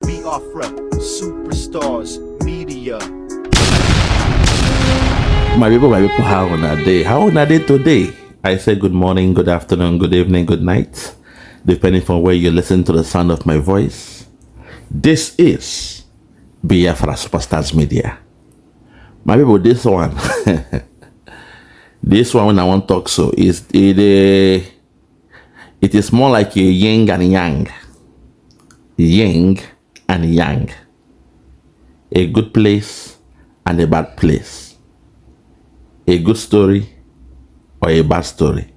Biafra, superstars, media. My people, how on a day? How on a day today? I say good morning, good afternoon, good evening, good night, depending on where you listen to the sound of my voice. This is Biafra Superstars Media. My people, this one, this one when I want to talk so is it is more like a yin and yang. Yin and yang. A good place and a bad place. A good story or a bad story.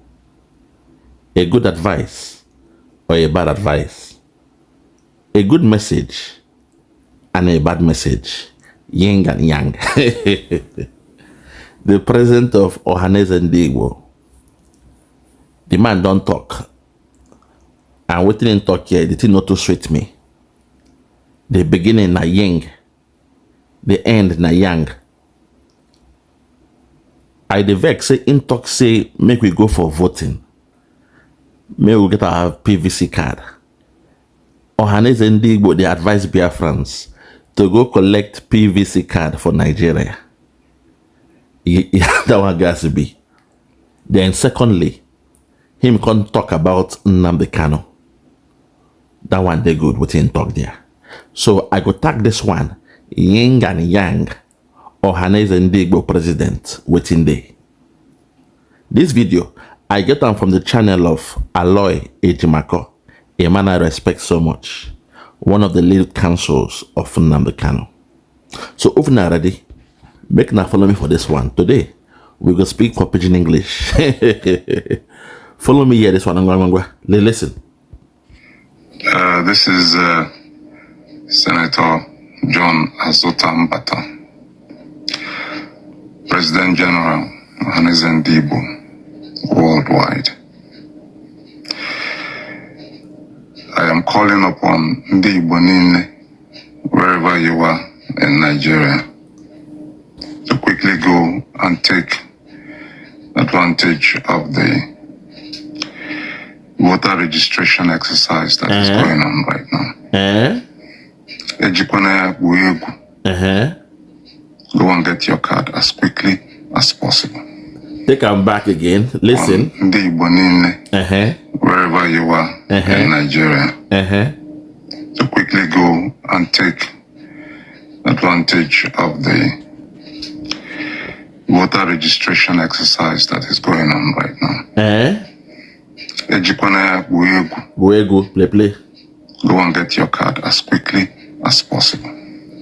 A good advice or a bad advice. A good message and a bad message. Yin and yang. The president of Ohanaeze Ndigbo. The man don't talk. And waiting in talk here, the thing not to sweet me. The beginning na yin. The end na yang. I the vex say in talk say make we go for voting. May we get our PVC card. Ohanaeze Ndigbo they advise Biafrans to go collect PVC card for Nigeria. That one has to be. Then secondly, him can talk about Nnamdi Kanu. That one they good within talk there. So I go tag this one yin and yang. Ohanaeze Ndigbo president waiting day. This video I get them from the channel of Aloy Ejimako, a man I respect so much, one of the lead counsels of Nnamdi Kanu. So if not ready, make now follow me for this one. Today we go speak for pidgin English. Follow me here. This one. Listen. This is Senator John Azota Mbata, President General Ohanaeze Ndigbo worldwide. I am calling upon Ndigbo Nine, wherever you are in Nigeria, to quickly go and take advantage of the voter registration exercise that is going on right now. Go and get your card as quickly as possible. Take them back again. Listen. Wherever you are in Nigeria, to quickly go and take advantage of the voter registration exercise that is going on right now. Play. Go and get your card as quickly as possible.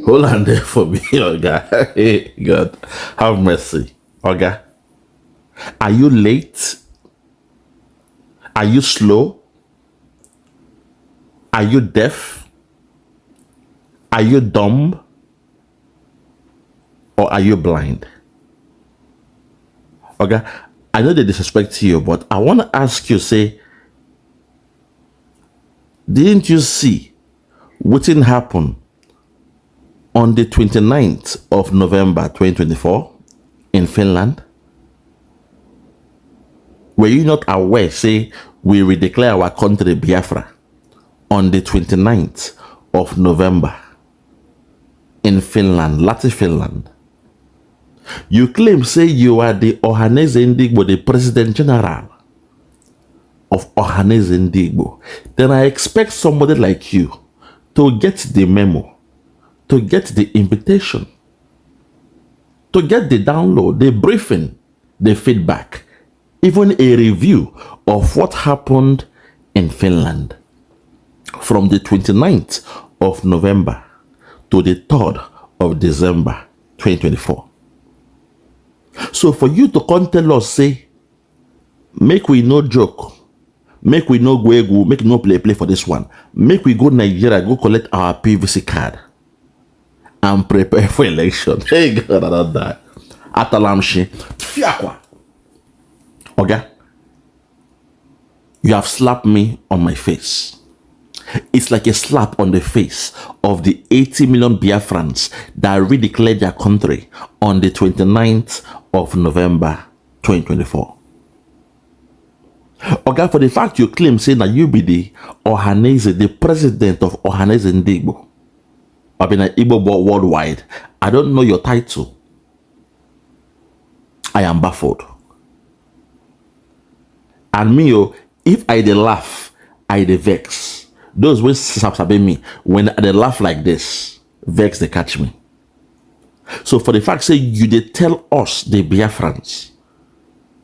Hold on there for me, Oga. Hey, God, have mercy. Oga, are you late? Are you slow? Are you deaf? Are you dumb? Or are you blind? Oga, I know they disrespect you, but I want to ask you, say, didn't you see what didn't happen on the 29th of November 2024 in Finland? Were you not aware, say, we will declare our country Biafra on the 29th of November in Finland, Latin Finland? You claim, say, you are the Ohanaeze Ndigbo, the President General of Ohanaeze Ndigbo. Then I expect somebody like you to get the memo, to get the invitation, to get the download, the briefing, the feedback, even a review of what happened in Finland from the 29th of November to the 3rd of December 2024. So for you to come tell us, say, make we no joke, make we no go, make no play for this one, make we go Nigeria, go collect our PVC card and prepare for election. Hey God, I don't die. Atalamshi, fiakwa. Oga, you have slapped me on my face. It's like a slap on the face of the 80 million Biafrans that redeclared their country on the 29th of November 2024. Oga, for the fact you claim saying that you be the Ohanaeze, the president of Ohanaeze Ndigbo, I've been an Igbo worldwide. I don't know your title. I am baffled. And me, if I dey laugh, I dey vex. Those wey sabi me, when they laugh like this, vex they catch me. So for the fact say you dey tell us, the Biafrans,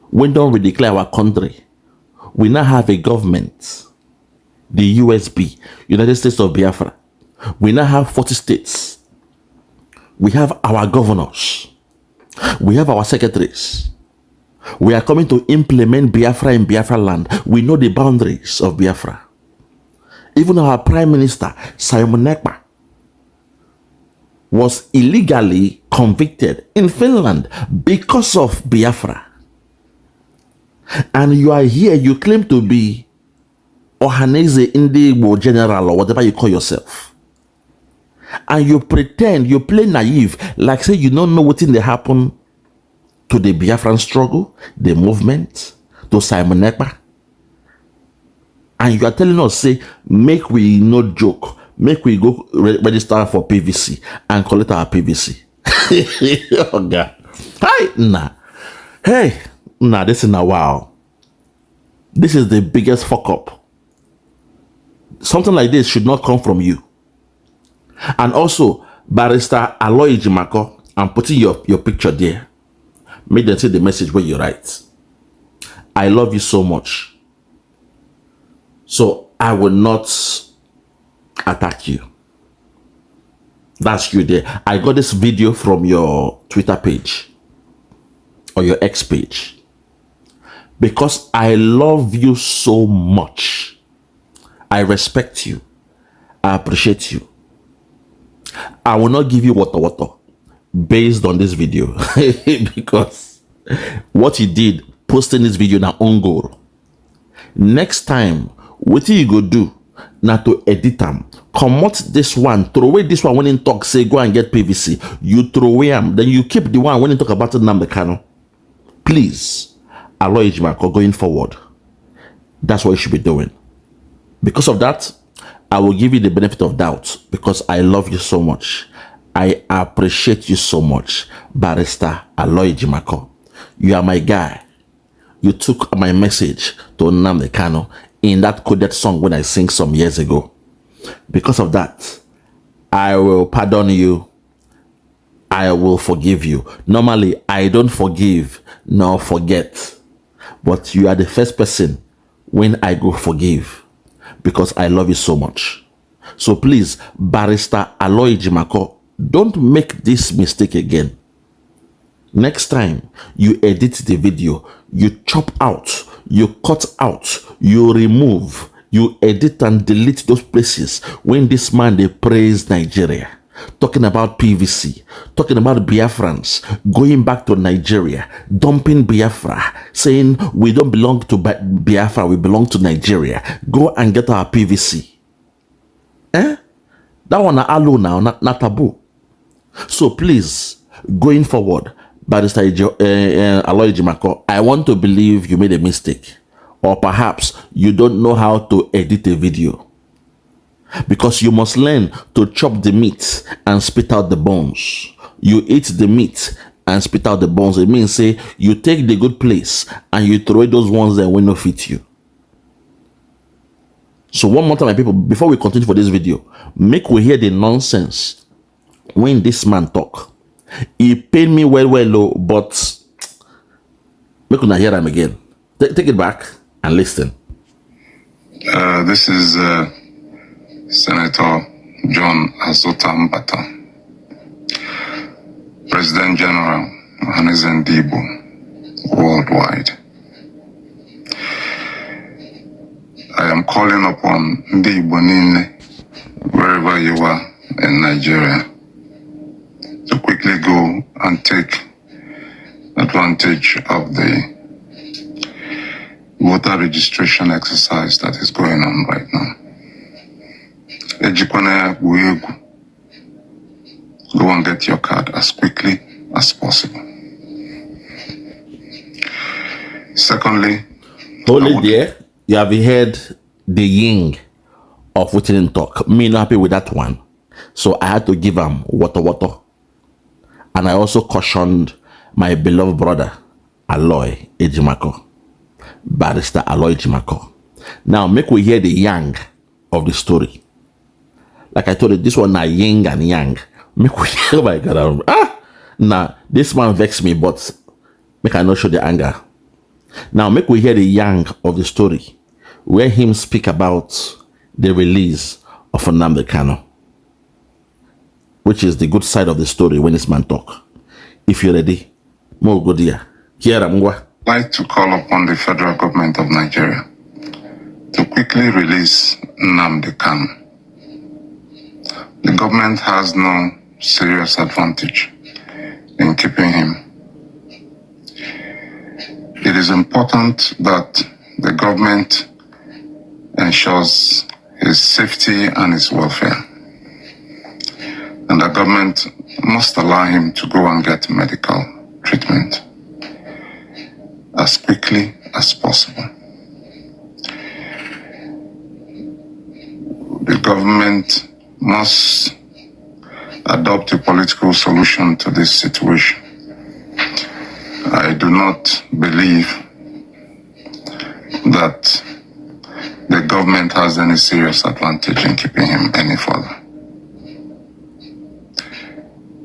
when don't we declare our country, we now have a government, the USB, United States of Biafra. We now have 40 states. We have our governors. We have our secretaries. We are coming to implement Biafra in Biafra land. We know the boundaries of Biafra. Even our Prime Minister, Simon Ekpa, was illegally convicted in Finland because of Biafra. And you are here, you claim to be Ohanaeze Ndi General or whatever you call yourself. And you pretend, you play naive, like say you don't know what thing they happen to the Biafran struggle, the movement, to Simon Ekpa. And you are telling us, say, make we no joke, make we go register for PVC and collect our PVC. Oh God. Hi, nah. Hey, nah, this is now wow. This is the biggest fuck up. Something like this should not come from you. And also, Barrister Aloy Jimako, I'm putting your picture there. Make them see the message where you write. I love you so much. So I will not attack you. That's you there. I got this video from your Twitter page or your X page because I love you so much. I respect you. I appreciate you. I will not give you water based on this video because what you did posting this video now on goal. Next time, what you go do now to edit them, comot this one, throw away this one when in talk, say go and get PVC. You throw away them, then you keep the one when you talk about Nnamdi Kanu. Please, Aloy Jimako, going forward, that's what you should be doing. Because of that, I will give you the benefit of doubt because I love you so much. I appreciate you so much, Barrister Aloy Jimako. You are my guy. You took my message to Nnamdi Kanu in that coded song when I sing some years ago. Because of that, I will pardon you. I will forgive you. Normally, I don't forgive nor forget. But you are the first person when I go forgive because I love you so much. So please, Barrister Aloy Jimako, don't make this mistake again. Next time you edit the video, you chop out, you cut out, you remove, you edit and delete those places when this man they praise Nigeria, talking about PVC, talking about Biafrans, going back to Nigeria, dumping Biafra, saying we don't belong to Biafra, we belong to Nigeria. Go and get our PVC. That one alone now, not taboo. So please, going forward, Barrister Aloy Jimako, I want to believe you made a mistake. Or perhaps you don't know how to edit a video. Because you must learn to chop the meat and spit out the bones. You eat the meat and spit out the bones. It means, say, you take the good place and you throw away those ones that will not fit you. So one more time, my people, before we continue for this video, make we hear the nonsense when this man talk. He paid me well, but make una hear him again. Take it back and listen. This is Senator John Azota Mbata, President General Ohanaeze Ndi worldwide. I am calling upon Ndi wherever you are in Nigeria, to quickly go and take advantage of the voter registration exercise that is going on right now. Go and get your card as quickly as possible. Secondly, hold it there. You have heard the ying of what didn't talk. Me not happy with that one. So I had to give him water. And I also cautioned my beloved brother, Aloy Ejimako, Barrister Aloy Ejimako. Now, make we hear the yang of the story. Like I told you, this one na yin and yang. Make we hear, oh my God. Now, this man vexed me, but make I not show the anger. Now, make we hear the yang of the story, where him speak about the release of Nnamdi Kanu, which is the good side of the story when this man talk. If you're ready, more good here. Here I'm going. I'd like to call upon the federal government of Nigeria to quickly release Nnamdi Kanu. The government has no serious advantage in keeping him. It is important that the government ensures his safety and his welfare. And the government must allow him to go and get medical treatment as quickly as possible. The government must adopt a political solution to this situation. I do not believe that the government has any serious advantage in keeping him any further.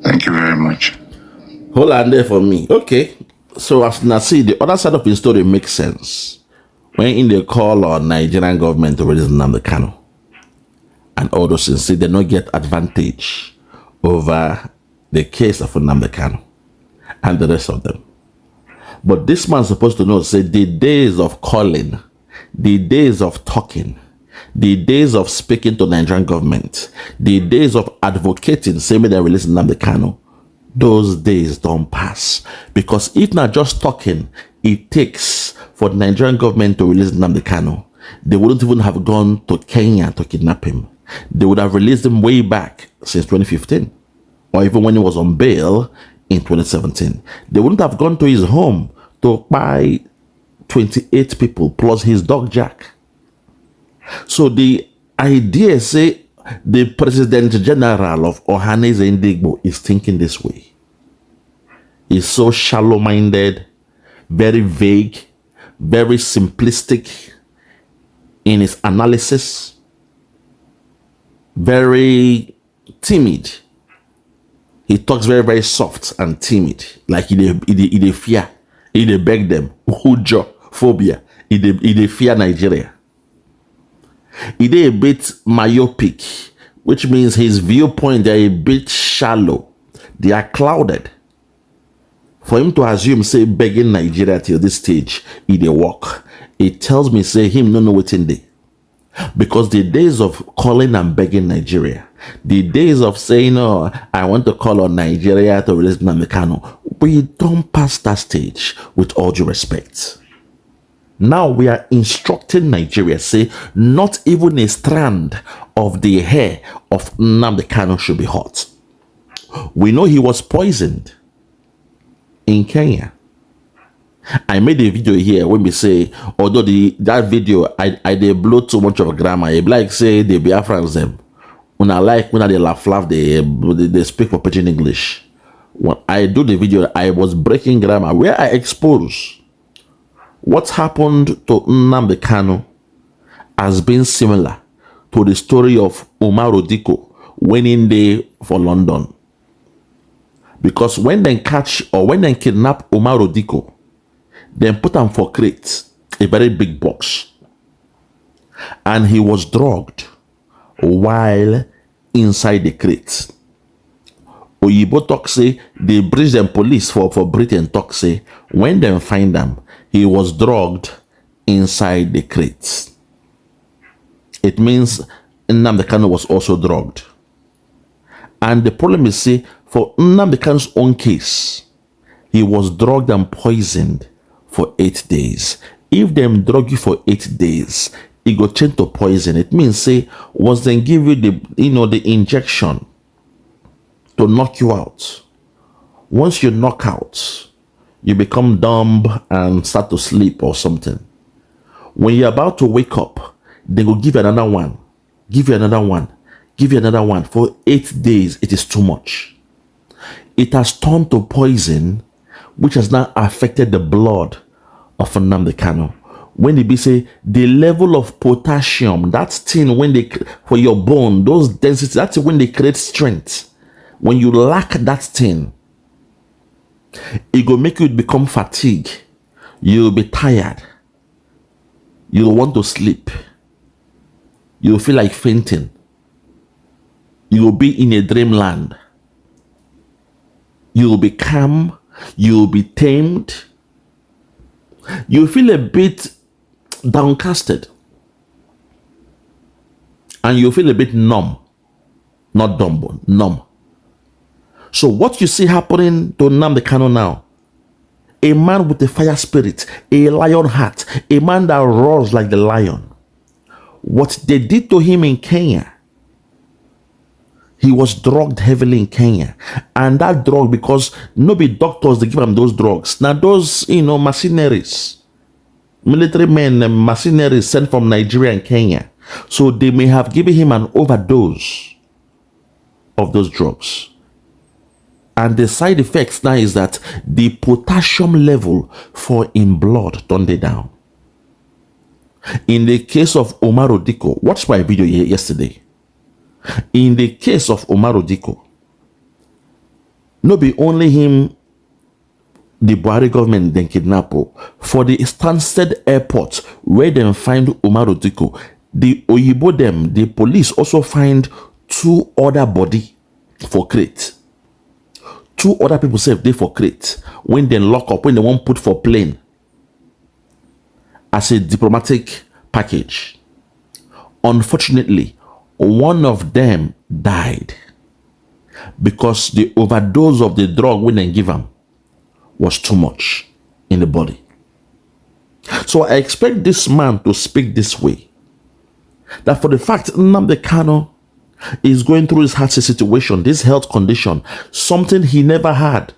Thank you very much. Hold on there for me. Okay. So as now see, the other side of the story makes sense. When in the call on Nigerian government to release Nnamdi Kanu and all those things, see, they don't get advantage over the case of Nnamdi Kanu and the rest of them. But this man's supposed to know, say, the days of calling, the days of talking, the days of speaking to Nigerian government, the days of advocating, saying they release Nnamdi Kanu, those days don't pass. Because if not just talking, it takes for the Nigerian government to release Nnamdi Kanu, they wouldn't even have gone to Kenya to kidnap him. They would have released him way back since 2015, or even when he was on bail in 2017. They wouldn't have gone to his home to buy 28 people plus his dog Jack. So the idea, say, the President General of Ohanaeze Ndigbo is thinking this way. He's so shallow-minded, very vague, very simplistic in his analysis, very timid. He talks very, very soft and timid, like he fear, he beg them, ujo, phobia, he fear Nigeria. He a bit myopic, which means his viewpoint are a bit shallow. They are clouded. For him to assume, say, begging Nigeria till this stage, he dey walk. It tells me, say, him no know what's in there. Because the days of calling and begging Nigeria, the days of saying, oh, I want to call on Nigeria to release Nnamdi Kanu, we don't pass that stage, with all due respect. Now we are instructing Nigeria, say, not even a strand of the hair of Nnamdi Kanu should be hot. We know he was poisoned in Kenya. I made a video here when we say, although that video, I they blow too much of grammar. It like say the Biafrans them. When they laugh, they speak for pidgin English. When I do the video, I was breaking grammar where I expose what happened to Nnamdi Kanu has been similar to the story of Umaru Diko winning day for London. Because when they catch or when they kidnap Umaru Diko, they put him for crate, a very big box. And he was drugged while inside the crate. Oyibo talk say, the British police for Britain talk say, when they find him, he was drugged inside the crate. It means Nnamdi Kanu was also drugged. And the problem is, see, for Nnamdi Kanu's own case, he was drugged and poisoned for 8 days. If them drug you for 8 days, it go change to poison. It means, say, once they give you the injection to knock you out. Once you knock out, you become dumb and start to sleep or something. When you're about to wake up, they will give you another one, give you another one, give you another one. For 8 days, it is too much. It has turned to poison, which has now affected the blood of Nnamdi Kanu. When they be say the level of potassium, that thing when they for your bone, those densities, that's when they create strength. When you lack that thing, it will make you become fatigued. You'll be tired. You'll want to sleep. You'll feel like fainting. You'll be in a dreamland. You'll be calm. You'll be tamed. You'll feel a bit downcasted. And you'll feel a bit numb. Not dumb, but numb. So what you see happening to Nnamdi Kanu now, a man with a fire spirit, a lion heart, a man that roars like the lion. What they did to him in Kenya, he was drugged heavily in Kenya. And that drug, because nobody doctors, they give him those drugs. Now those, mercenaries, military men and mercenaries sent from Nigeria and Kenya. So they may have given him an overdose of those drugs. And the side effects now is that the potassium level for in blood turned it down. In the case of Omar Odiko, watch my video yesterday. In the case of Omar Odiko, no be only him, the Buhari government then kidnap for the Stansted airport where they find Omar Odiko. The Oyibo them, the police also find 2 other body for crate. 2 other people saved they for crate when they lock up, when they won't put for plane as a diplomatic package. Unfortunately, one of them died because the overdose of the drug when they give him was too much in the body. So I expect this man to speak this way, that for the fact Nnamdi Kanu is going through his heart situation, this health condition, something he never had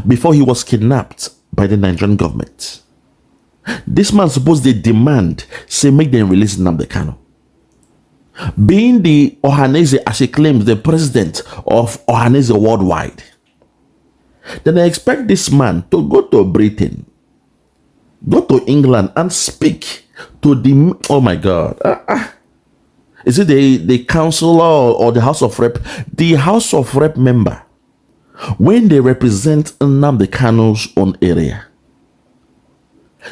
before he was kidnapped by the Nigerian government. This man supposed they demand, say make them release Nnamdi Kanu. Being the Ohanaeze, as he claims, the president of Ohanaeze worldwide, then I expect this man to go to Britain, go to England and speak to the, oh my God, is it the council or the House of Rep? The House of Rep member, when they represent Nnamdi Kanu's own area,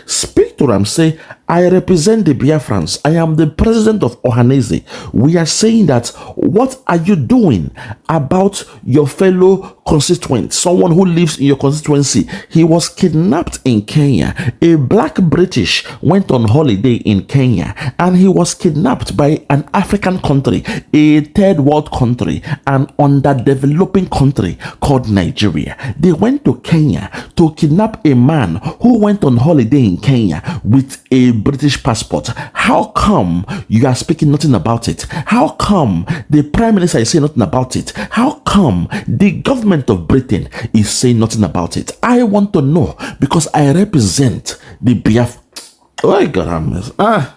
speak to them, say, I represent the Biafrans. I am the president of Ohanaeze. We are saying that, what are you doing about your fellow constituent, someone who lives in your constituency? He was kidnapped in Kenya. A black British went on holiday in Kenya and he was kidnapped by an African country, a third world country, an underdeveloping country called Nigeria. They went to Kenya to kidnap a man who went on holiday in Kenya with a British passport. How come you are speaking nothing about it? How come the Prime Minister is saying nothing about it? How come the government of Britain is saying nothing about it? I want to know, because I represent the Biafra. Oh my God,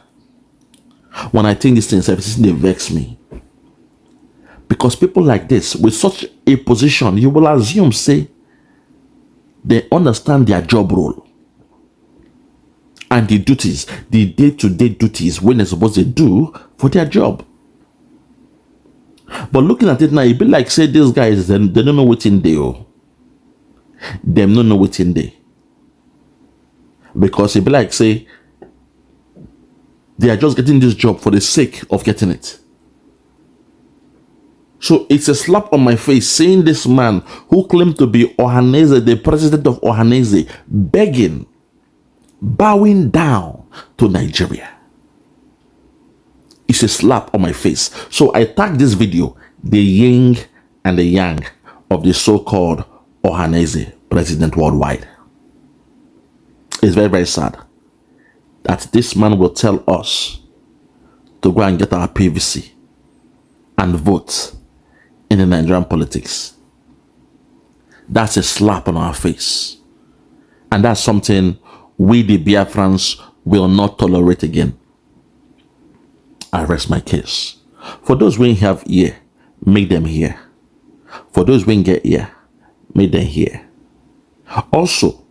when I think these things, they vex me. Because people like this, with such a position, you will assume, say, they understand their job role and the duties, the day-to-day duties when they're supposed to do for their job. But looking at it now, it be like, say, these guys, they don't know what's in there. They don't know what's in there. Because it be like, say, they are just getting this job for the sake of getting it. So it's a slap on my face seeing this man who claimed to be Ohanaeze, the president of Ohanaeze, begging, bowing down to Nigeria. It's a slap on my face. So I tagged this video, the yin and the yang of the so-called Ohanaeze president worldwide. It's very, very sad that this man will tell us to go and get our PVC and vote in the Nigerian politics. That's a slap on our face. And that's something we, the Biafrans, will not tolerate again. I rest my case. For those who have ear, make them hear. For those who get ear, make them hear. Also,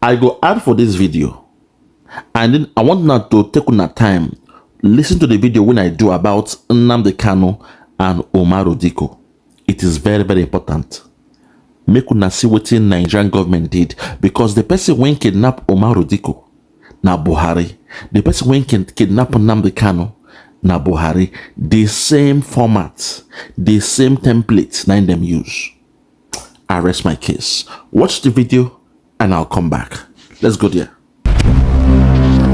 I go add for this video, and then I want not to take on time, listen to the video when I do about Nnamdi Kanu and Umaru Diko. It is very, very important. Make una see what the Nigerian government did, because the person when kidnap Umaru Diko na Buhari, the person when kidnap Nnamdi Kanu na Buhari, the same format, the same template na them use. I rest my case. Watch the video and I'll come back. Let's go there.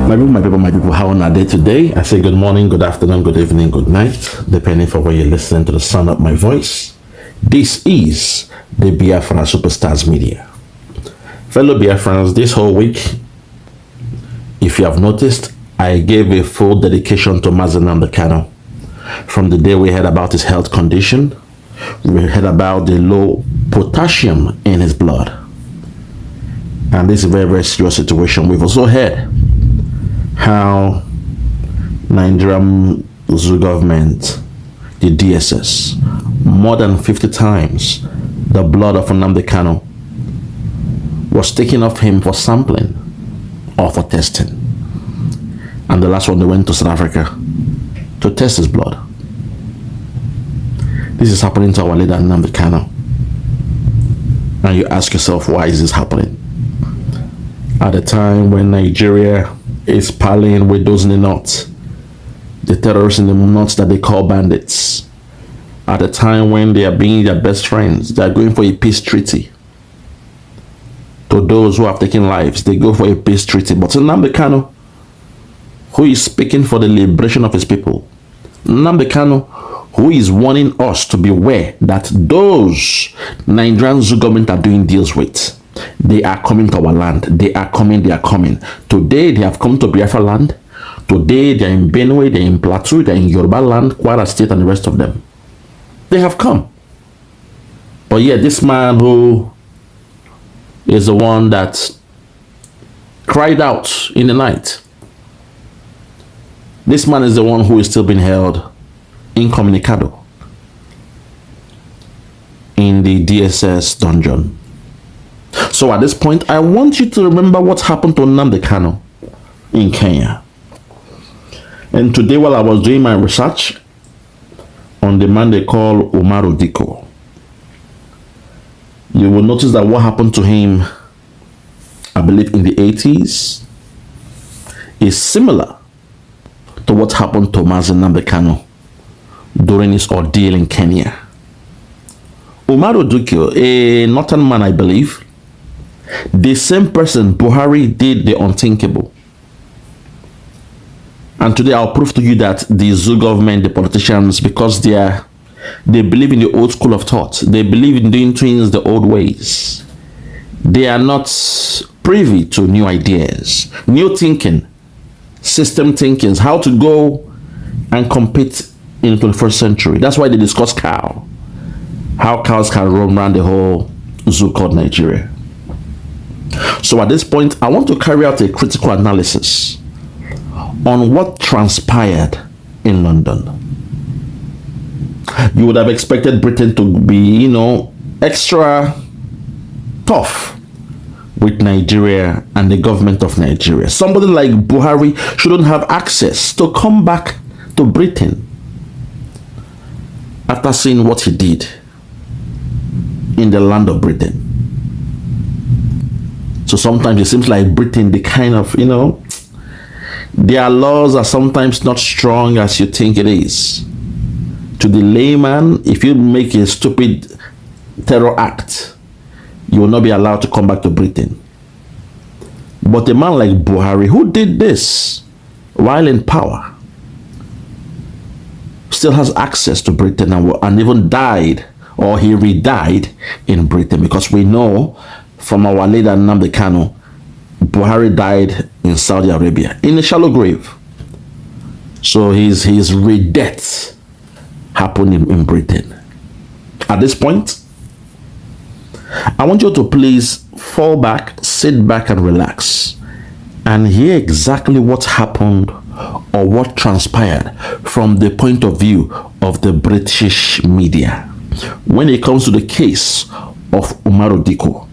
My people, how are they today? I say good morning, good afternoon, good evening, good night, depending for where you're listening to the sound of my voice. This is the Biafra Superstars Media. Fellow Biafrans, this whole week, if you have noticed, I gave a full dedication to Nnamdi Kanu. From the day we heard about his health condition, we heard about the low potassium in his blood. And this is a very, very serious situation. We've also heard how Nigerian government, the DSS, more than 50 times the blood of Nnamdi Kanu was taken off him for sampling or for testing. And the last one, they went to South Africa to test his blood. This is happening to our leader Nnamdi Kanu. And you ask yourself, why is this happening? At a time when Nigeria is parleying with those in the north, the terrorists in the north that they call bandits. At a time when they are being their best friends, they are going for a peace treaty. To those who have taken lives, they go for a peace treaty. But Nnamdi Kanu, who is speaking for the liberation of his people, Nnamdi Kanu, who is warning us to beware that those Nigerian government are doing deals with, they are coming to our land. They are coming. Today, they have come to Biafra land. Today, they are in Benue, they are in Plateau, they are in Yoruba land, Kwara State, and the rest of them. They have come. But yet, this man who is the one that cried out in the night, this man is the one who is still being held incommunicado in the DSS dungeon. So at this point, I want you to remember what happened to Nnamdi Kanu in Kenya. And today, while I was doing my research on the man they call Umaru Diko, you will notice that what happened to him, I believe in the 80s, is similar to what happened to Nnamdi Kanu during his ordeal in Kenya. Umaru Diko, a northern man, I believe, the same person Buhari did the unthinkable. And today I'll prove to you that the Zoo government, the politicians, because they believe in the old school of thought, they believe in doing things the old ways. They are not privy to new ideas, new thinking, system thinkings, how to go and compete in the 21st century. That's why they discuss cow, how cows can roam around the whole zoo called Nigeria. So at this point, I want to carry out a critical analysis on what transpired in London. You would have expected Britain to be, extra tough with Nigeria and the government of Nigeria. Somebody like Buhari shouldn't have access to come back to Britain after seeing what he did in the land of Britain. So sometimes it seems like Britain, the kind of, their laws are sometimes not strong as you think it is. To the layman, if you make a stupid terror act, you will not be allowed to come back to Britain. But a man like Buhari, who did this while in power, still has access to Britain and even died, or he re-died in Britain, because we know from our leader Nnamdi Kanu, Buhari died in Saudi Arabia in a shallow grave. So his re-death happened in Britain. At this point, I want you to please fall back, sit back and relax and hear exactly what happened or what transpired from the point of view of the British media. When it comes to the case of Umaru Diko,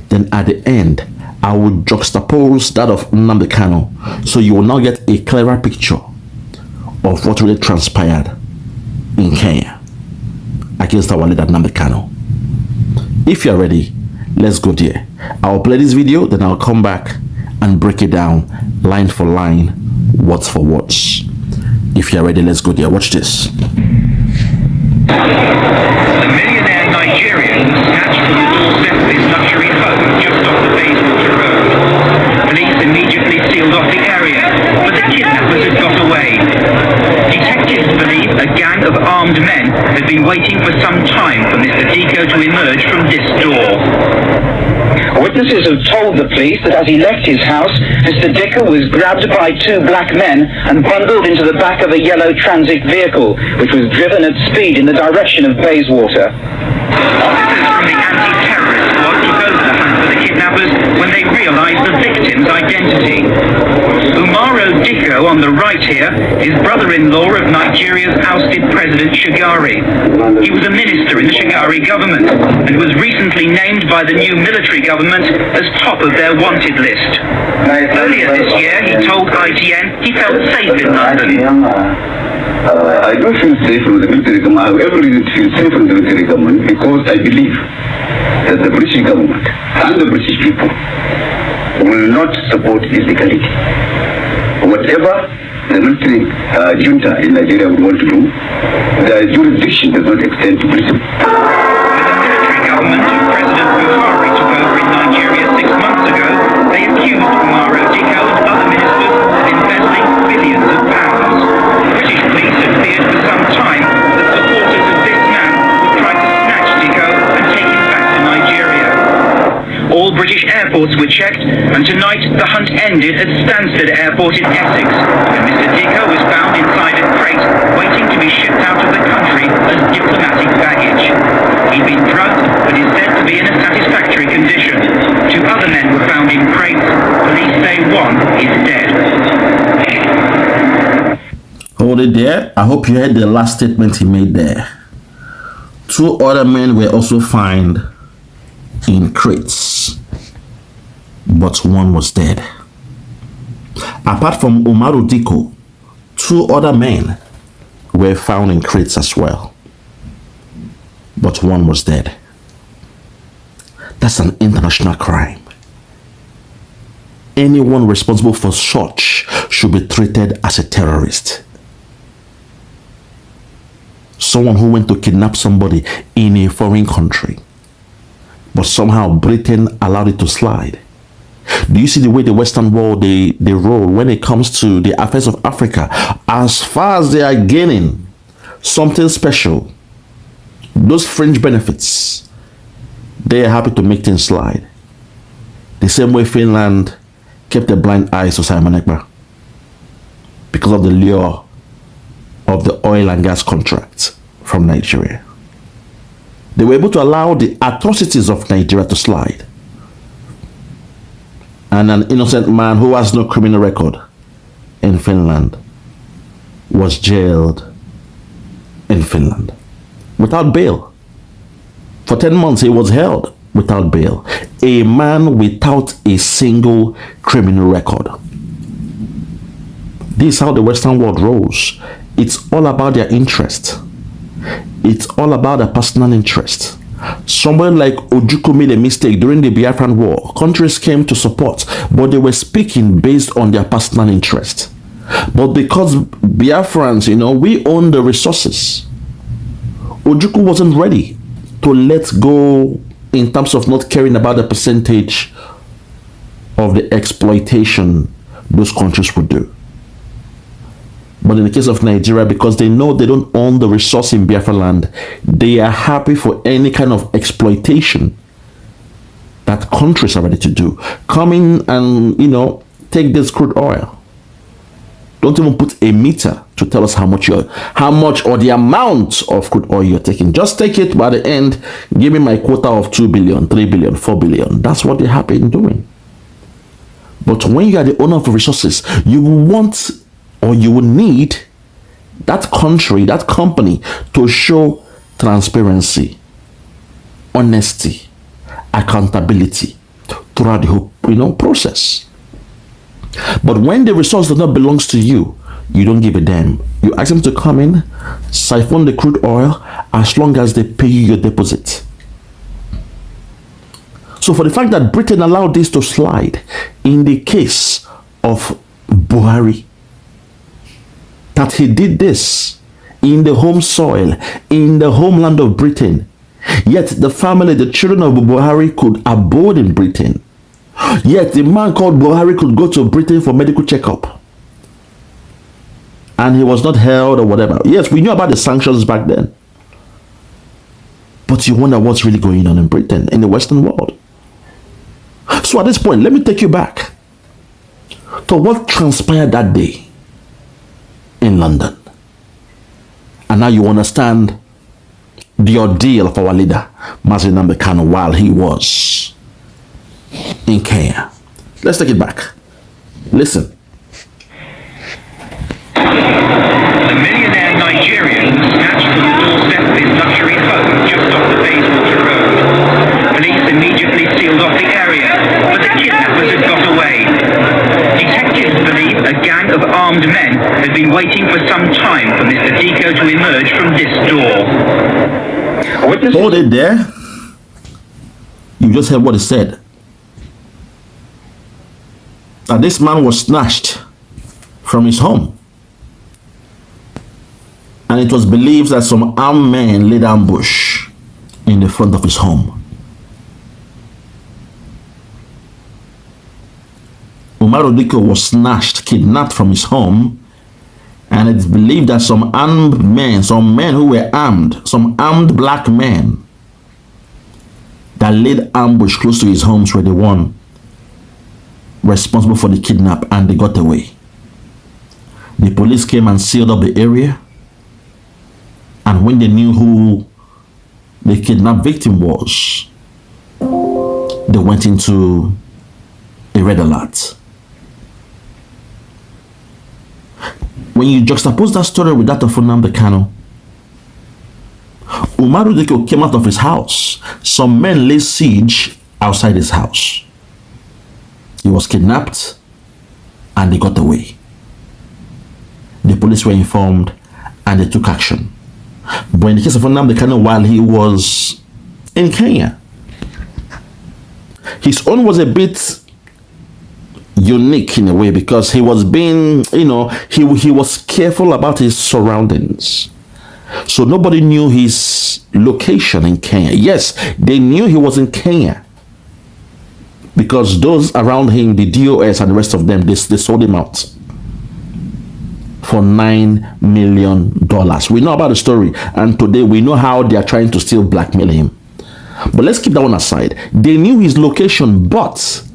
then at the end, I will juxtapose that of Nnamdi Kanu, so you will now get a clearer picture of what really transpired in Kenya against our leader Nnamdi Kanu. If you're ready, let's go there. I'll play this video, then I'll come back and break it down line for line, words for words. If you're ready, let's go there. Watch this. The millionaire Nigerian was snatched from the doorstep of his luxury home just off the Bayswater Road. Police immediately sealed off the area, but the kidnappers had got away. Detectives believe a gang of armed men had been waiting for some time for Mr. Diko to emerge from this door. Witnesses have told the police that as he left his house, Mr. Diko was grabbed by two black men and bundled into the back of a yellow transit vehicle, which was driven at speed in the direction of Bayswater. Officers from the anti-terrorist squad took over the hunt for the kidnappers when they realized the victim's identity. Umaru Diko on the right here is brother-in-law of Nigeria's ousted President Shagari. He was a minister in the Shagari government and was recently named by the new military government as top of their wanted list. Earlier this year, he told ITN he felt safe in London. I don't feel safe with the military government. I have every reason to feel safe with the military government because I believe that the British government and the British people will not support illegality. Whatever the military junta in Nigeria would want to do, the jurisdiction does not extend to Britain. When the military government of President Buhari took over in Nigeria 6 months ago, they accused Umaru Diko and other ministers of embezzling billions of pounds. British police had feared for some time that supporters of this man would try to snatch Diko and take him back to Nigeria. All British airports were checked, and tonight the hunt ended at Stansted Airport in Essex, when Mr. Diko was found inside a crate, waiting to be shipped out of the country as diplomatic baggage. He'd been drugged, but is said to be in a satisfactory condition. 2 other men were found in crates. Police say one is dead. Hold it there. I hope you heard the last statement he made there. 2 other men were also found in crates, but one was dead. Apart from Umaru Diko, 2 other men were found in crates as well, but one was dead. That's an international crime. Anyone responsible for such should be treated as a terrorist. Someone who went to kidnap somebody in a foreign country, but somehow Britain allowed it to slide. Do you see the way the Western world they roll when it comes to the affairs of Africa? As far as they are gaining something special, those fringe benefits, they are happy to make things slide. The same way Finland kept a blind eye to Simon Ekpa because of the lure of the oil and gas contract from Nigeria. They were able to allow the atrocities of Nigeria to slide. And an innocent man who has no criminal record in Finland was jailed in Finland without bail. For 10 months he was held without bail. A man without a single criminal record. This is how the Western world rolls. It's all about their interest. It's all about their personal interest. Someone like Ojukwu made a mistake during the Biafran war. Countries came to support, but they were speaking based on their personal interest. But because Biafrans, we own the resources, Ojukwu wasn't ready to let go in terms of not caring about the percentage of the exploitation those countries would do. But in the case of Nigeria, because they know they don't own the resource in Biafra land, they are happy for any kind of exploitation that countries are ready to do. Come in and, take this crude oil. Don't even put a meter to tell us how much or the amount of crude oil you're taking. Just take it by the end. Give me my quota of 2 billion, 3 billion, 4 billion. That's what they're happy in doing. But when you are the owner of the resources, you want or you would need that country, that company to show transparency, honesty, accountability throughout the whole process. But when the resource does not belong to you, you don't give a damn. You ask them to come in, siphon the crude oil, as long as they pay you your deposit. So for the fact that Britain allowed this to slide in the case of Buhari, that he did this in the home soil, in the homeland of Britain, yet the family, the children of Buhari could abode in Britain. Yet the man called Buhari could go to Britain for medical checkup. And he was not held or whatever. Yes, we knew about the sanctions back then. But you wonder what's really going on in Britain, in the Western world. So at this point, let me take you back to what transpired that day in London. And now you understand the ordeal of our leader, Nnamdi Kanu, while he was in Kenya. Let's take it back. Listen. The millionaire Nigerian snatched from the doorstep of his luxury home just off the Bayswater Road. Police immediately sealed off the area, but the kidnappers had got away. Detectives believe a gang of armed men had been waiting for some time for Mr. Diko to emerge from this door. Hold it there. You just heard what he said. That this man was snatched from his home. And it was believed that some armed men laid ambush in the front of his home. Umaru Diko was snatched, kidnapped from his home, and it's believed that some armed men, some men who were armed, some armed black men that laid ambush close to his homes were the one responsible for the kidnap, and they got away. The police came and sealed up the area, and when they knew who the kidnapped victim was, they went into a red alert. When you juxtapose that story with that of Nnamdi Kanu, Umaru Diko came out of his house. Some men laid siege outside his house. He was kidnapped and they got away. The police were informed and they took action. But in the case of Nnamdi Kanu, while he was in Kenya, his own was a bit unique in a way, because he was being, he was careful about his surroundings. So nobody knew his location in Kenya. Yes, they knew he was in Kenya because those around him, the DOS and the rest of them, they sold him out for $9 million. We know about the story, and today we know how they are trying to still blackmail him. But let's keep that one aside. They knew his location, but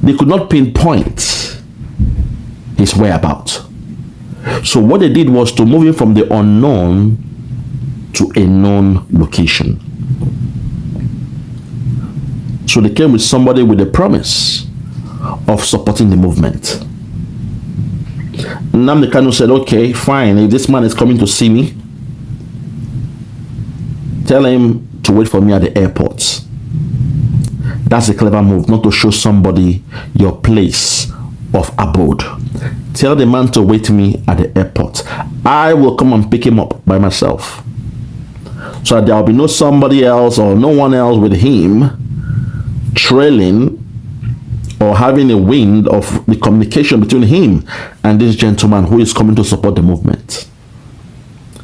they could not pinpoint his whereabouts. So what they did was to move him from the unknown to a known location. So they came with somebody with a promise of supporting the movement. Nnamdi Kanu said, okay, fine, if this man is coming to see me, tell him to wait for me at the airport. That's a clever move, not to show somebody your place of abode. Tell the man to wait me at the airport. I will come and pick him up by myself. So that there will be no somebody else or no one else with him trailing or having a wind of the communication between him and this gentleman who is coming to support the movement.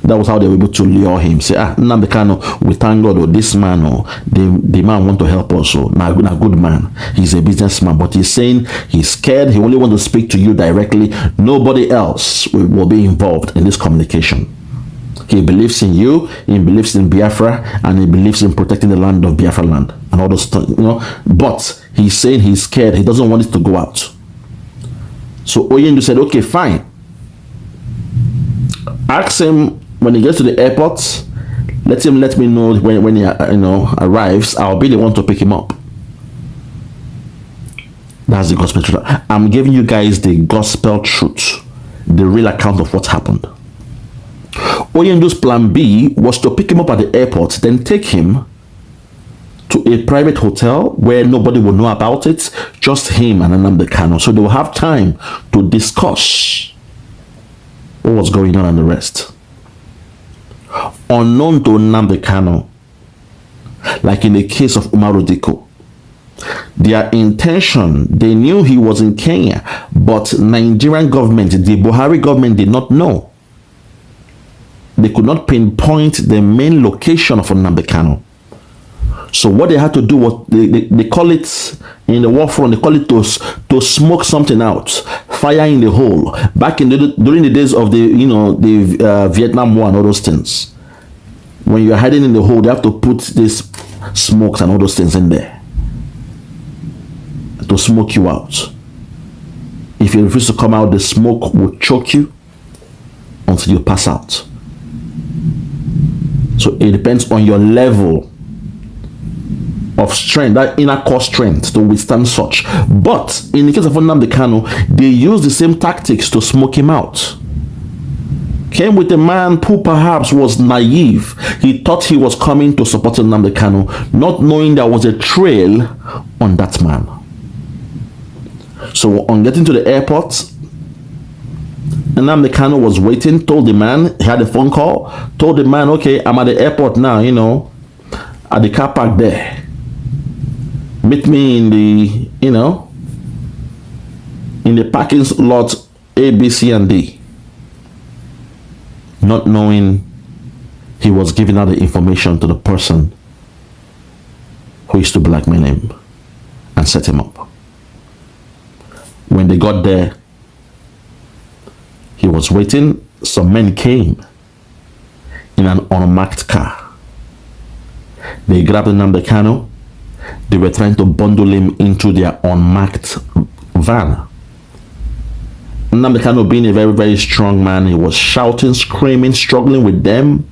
That was how they were able to lure him. Say, Nnamdi Kanu, we thank God, or this man, or the man want to help us. So, now a good man. He's a businessman, but he's saying he's scared. He only wants to speak to you directly. Nobody else will be involved in this communication. He believes in you, he believes in Biafra, and he believes in protecting the land of Biafra land and all those stuff, But he's saying he's scared. He doesn't want it to go out. So Oyendu said, okay, fine. Ask him when he gets to the airport. Let him let me know when he arrives. I'll be the one to pick him up. That's the gospel truth. I'm giving you guys the gospel truth. the real account of what happened. Oyendo's plan B was to pick him up at the airport, then take him to a private hotel where nobody will know about it, just him and Nnamdi Kanu. So they will have time to discuss what was going on and the rest. Unknown to Nnamdi Kanu, like in the case of Umaru Diko, their intention, they knew he was in Kenya, but Nigerian government, the Buhari government, did not know. They could not pinpoint the main location of Nnamdi Kanu. So what they had to do was, they call it, in the war front, they call it to smoke something out, fire in the hole. Back in during the days of the Vietnam War and all those things. When you're hiding in the hole, they have to put this smokes and all those things in there to smoke you out. If you refuse to come out, the smoke will choke you until you pass out. So it depends on your level of strength, that inner core strength to withstand such. But in the case of Nnamdi Kanu, they used the same tactics to smoke him out. Came with a man who perhaps was naive. He thought he was coming to support Nnamdi Kanu, not knowing there was a trail on that man. So on getting to the airport, Nnamdi Kanu was waiting, told the man, he had a phone call, told the man, okay, I'm at the airport now, at the car park there. Meet me in the, in the parking lot A, B, C, and D. Not knowing he was giving out the information to the person who used to blackmail him and set him up. When they got there, he was waiting. Some men came in an unmarked car. They grabbed Nnamdi Kanu. They were trying to bundle him into their unmarked van. Nnamdi Kanu, being a very, very strong man, he was shouting, screaming, struggling with them.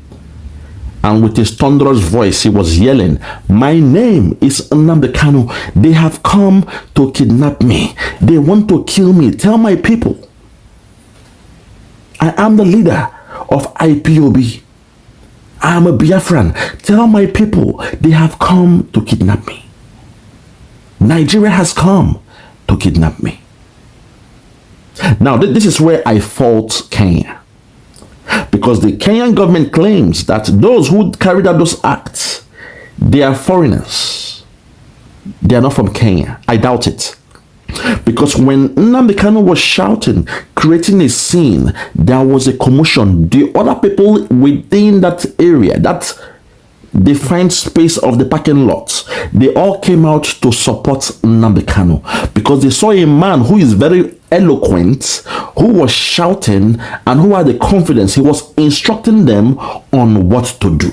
And with his thunderous voice, he was yelling, "My name is Nnamdi Kanu. They have come to kidnap me. They want to kill me. Tell my people. I am the leader of IPOB. I am a Biafran. Tell my people they have come to kidnap me. Nigeria has come to kidnap me." Now, this is where I fault Kenya. Because the Kenyan government claims that those who carried out those acts, they are foreigners. They are not from Kenya. I doubt it. Because when Nnamdi Kanu was shouting, creating a scene, there was a commotion. The other people within that area, that defined space of the parking lot, they all came out to support Nnamdi Kanu because they saw a man who is very eloquent, who was shouting and who had the confidence. He was instructing them on what to do.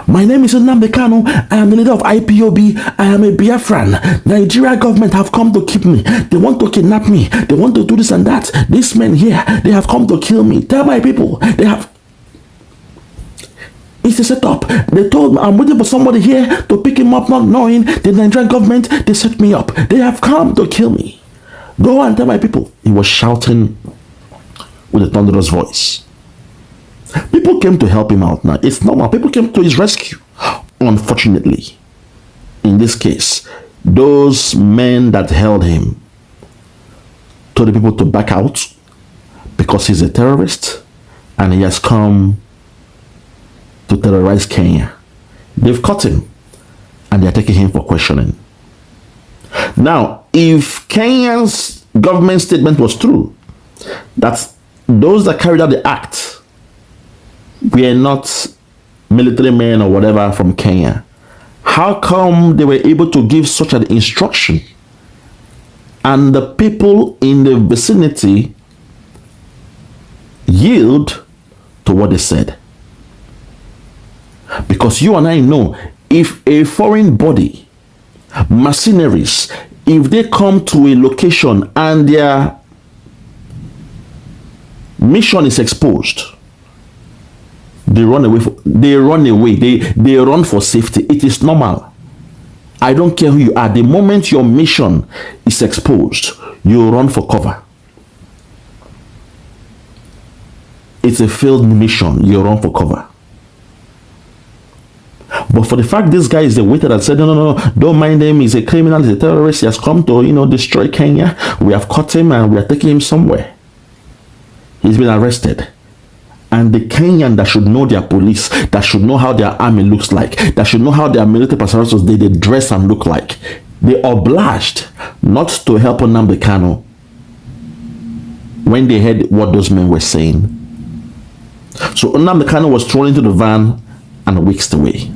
"My name is Nnamdi Kanu. I am the leader of IPOB. I am a Biafran. Nigeria government have come to keep me. They want to kidnap me. They want to do this and that. These men here, they have come to kill me. Tell my people, they have..." It's a setup. They told me, "I'm waiting for somebody here to pick him up," not knowing the Nigerian government, they set me up. They have come to kill me. Go and tell my people. He was shouting with a thunderous voice. People came to help him out. Now, it's normal. People came to his rescue. Unfortunately, in this case, those men that held him told the people to back out because he's a terrorist and he has come to terrorize Kenya. They've caught him and they're taking him for questioning. Now, if Kenya's government statement was true, that those that carried out the act were not military men or whatever from Kenya, how come they were able to give such an instruction and the people in the vicinity yield to what they said? Because you and I know, if a foreign body, mercenaries, if they come to a location and their mission is exposed, they run away. They run for safety. It is normal. I don't care who you are. The moment your mission is exposed, you run for cover. it's a failed mission. You run for cover. But for the fact this guy is the waiter that said, no, don't mind him. He's a criminal. He's a terrorist. He has come to, destroy Kenya. We have caught him and we are taking him somewhere. He's been arrested. And the Kenyan that should know their police, that should know how their army looks like, that should know how their military personnel they dress and look like, they are obliged not to help Nnamdi Kanu when they heard what those men were saying. So Nnamdi Kanu was thrown into the van and whisked away.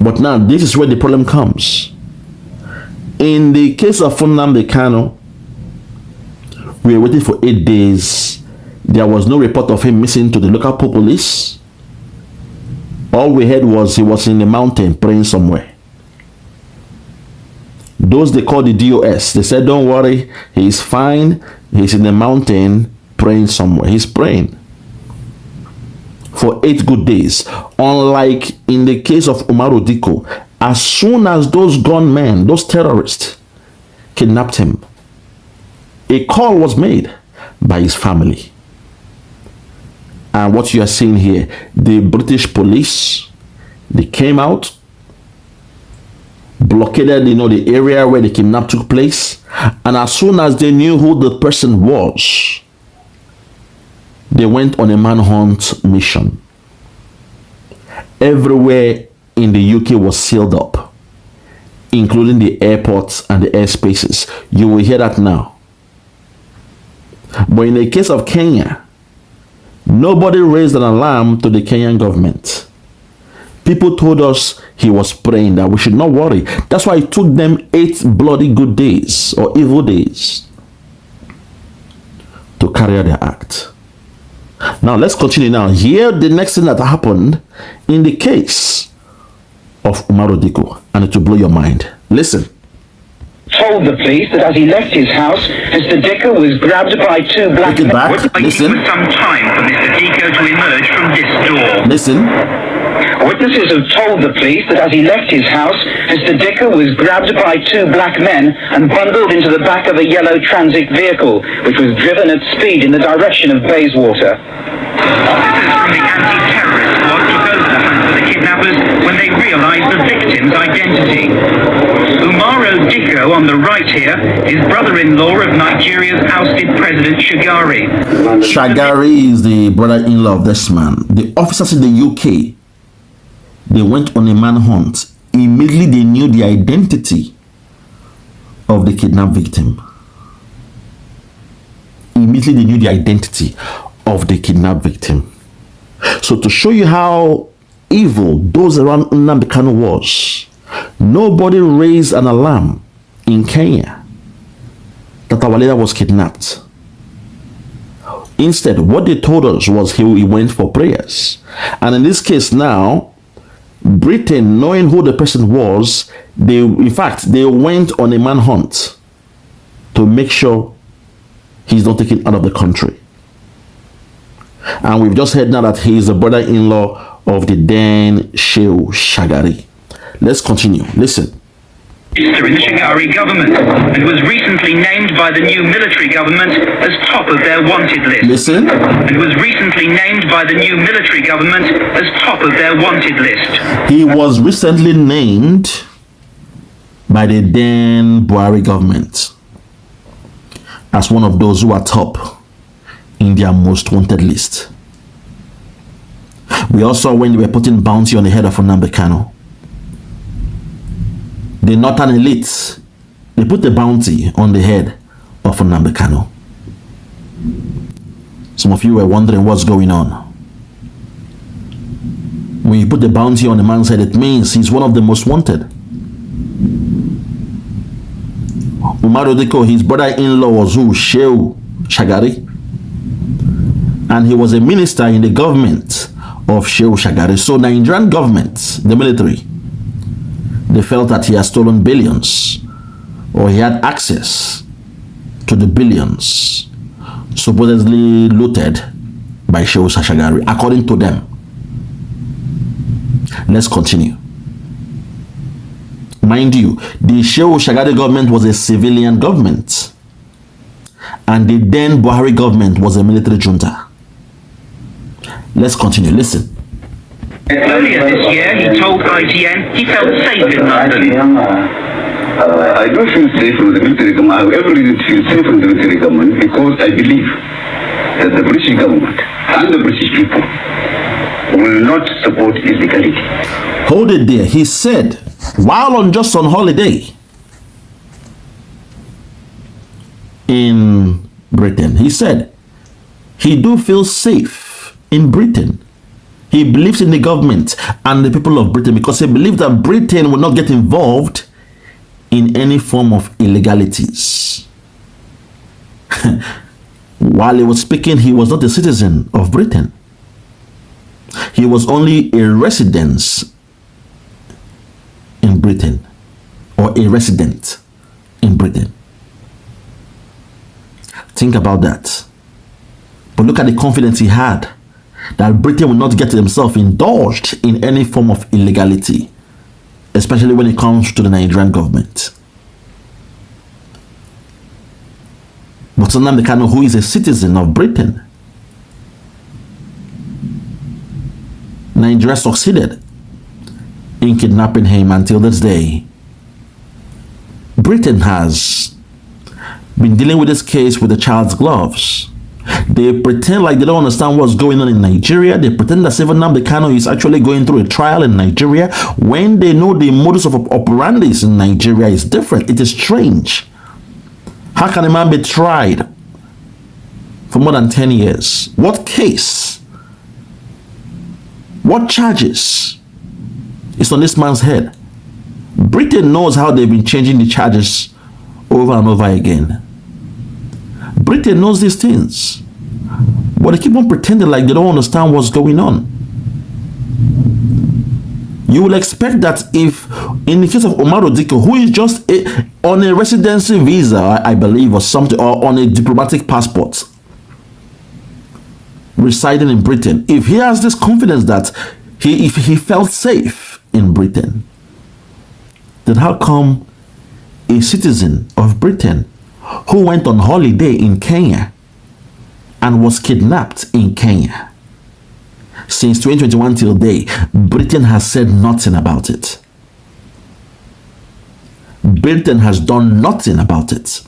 But now this is where the problem comes. In the case of Nnamdi Kanu, we were waiting for 8 days. There was no report of him missing to the local police. All we heard was he was in the mountain praying somewhere. Those they call the DOS, they said, don't worry, he's fine. He's in the mountain praying somewhere. He's praying for 8 good days. Unlike in the case of Umaru Diko, as soon as those gunmen, those terrorists, kidnapped him, a call was made by his family. And what you are seeing here, the British police, they came out, blockaded, the area where the kidnap took place. And as soon as they knew who the person was, they went on a manhunt mission. Everywhere in the UK was sealed up, including the airports and the airspaces. You will hear that now. But in the case of Kenya, nobody raised an alarm to the Kenyan government. People told us he was praying, that we should not worry. That's why it took them 8 bloody good days or evil days to carry out their act. Now let's continue now. Here the next thing that happened in the case of Umaru Diko, and it will blow your mind. Listen. Told the police that as he left his house, Mr. Diko was grabbed by 2 black men. Listen. It was some time for Mr. Diko to emerge from this door. Listen. Witnesses have told the police that as he left his house, Mr. Diko was grabbed by 2 black men and bundled into the back of a yellow transit vehicle, which was driven at speed in the direction of Bayswater. Officers from the anti-terrorist squad took over the hunt for the kidnappers when they realized the victim's identity. Umaru Diko, on the right here, is brother-in-law of Nigeria's ousted President Shagari. Shagari is the brother-in-law of this man. The officers in the UK, they went on a manhunt. Immediately they knew the identity of the kidnapped victim. Immediately they knew the identity of the kidnapped victim. So to show you how evil those around Nnamdi Kanu was, nobody raised an alarm in Kenya that our leader was kidnapped. Instead, what they told us was he went for prayers. And in this case now, Britain, knowing who the person was, they went on a manhunt to make sure he's not taken out of the country. And we've just heard now that he is the brother-in-law of the then Shehu Shagari. Let's continue. Listen. In the Shagari government, and was recently named by the new military government as top of their wanted list. Listen. And was recently named by the new military government as top of their wanted list. He was recently named by the then Buhari government as one of those who are top in their most wanted list. We also, when they were putting bounty on the head of Nnamdi Kanu, the northern elites, they put the bounty on the head of Nnamdi Kanu. Some of you were wondering what's going on. When you put the bounty on the man's head, it means he's one of the most wanted. Umaru Diko, his brother-in-law was who? Shehu Shagari. And he was a minister in the government of Shehu Shagari. So Nigerian government, the military, they felt that he had stolen billions, or he had access to the billions supposedly looted by Shehu Shagari, according to them. Let's continue. Mind you, the Shehu Shagari government was a civilian government, and the then Buhari government was a military junta. Let's continue. Listen. Earlier this year, he told IGN he felt safe in London. I do feel safe with the military government. I have every reason to feel safe with the military government because I believe that the British government and the British people will not support illegality. Hold it there. He said, while on holiday in Britain, he said he do feel safe in Britain. He believes in the government and the people of Britain because he believes that Britain will not get involved in any form of illegalities. While he was speaking, he was not a citizen of Britain. He was only a resident in Britain, or a resident in Britain. Think about that. But look at the confidence he had that Britain will not get himself indulged in any form of illegality, especially when it comes to the Nigerian government. But Nnamdi Kanu, who is a citizen of Britain, Nigeria succeeded in kidnapping him until this day. Britain has been dealing with this case with the child's gloves. They pretend like they don't understand what's going on in Nigeria. They pretend that even Nnamdi Kanu is actually going through a trial in Nigeria when they know the modus of operandi in Nigeria is different. It is strange. How can a man be tried for more than 10 years? What case? What charges is on this man's head? Britain knows how they've been changing the charges over and over again. Britain knows these things, but they keep on pretending like they don't understand what's going on. You will expect that if, in the case of Ohanaeze, who is just on a residency visa, I believe, or something, or on a diplomatic passport, residing in Britain, if he has this confidence that if he felt safe in Britain, then how come a citizen of Britain who went on holiday in Kenya and was kidnapped in Kenya, since 2021 till date, Britain has said nothing about it? Britain has done nothing about it.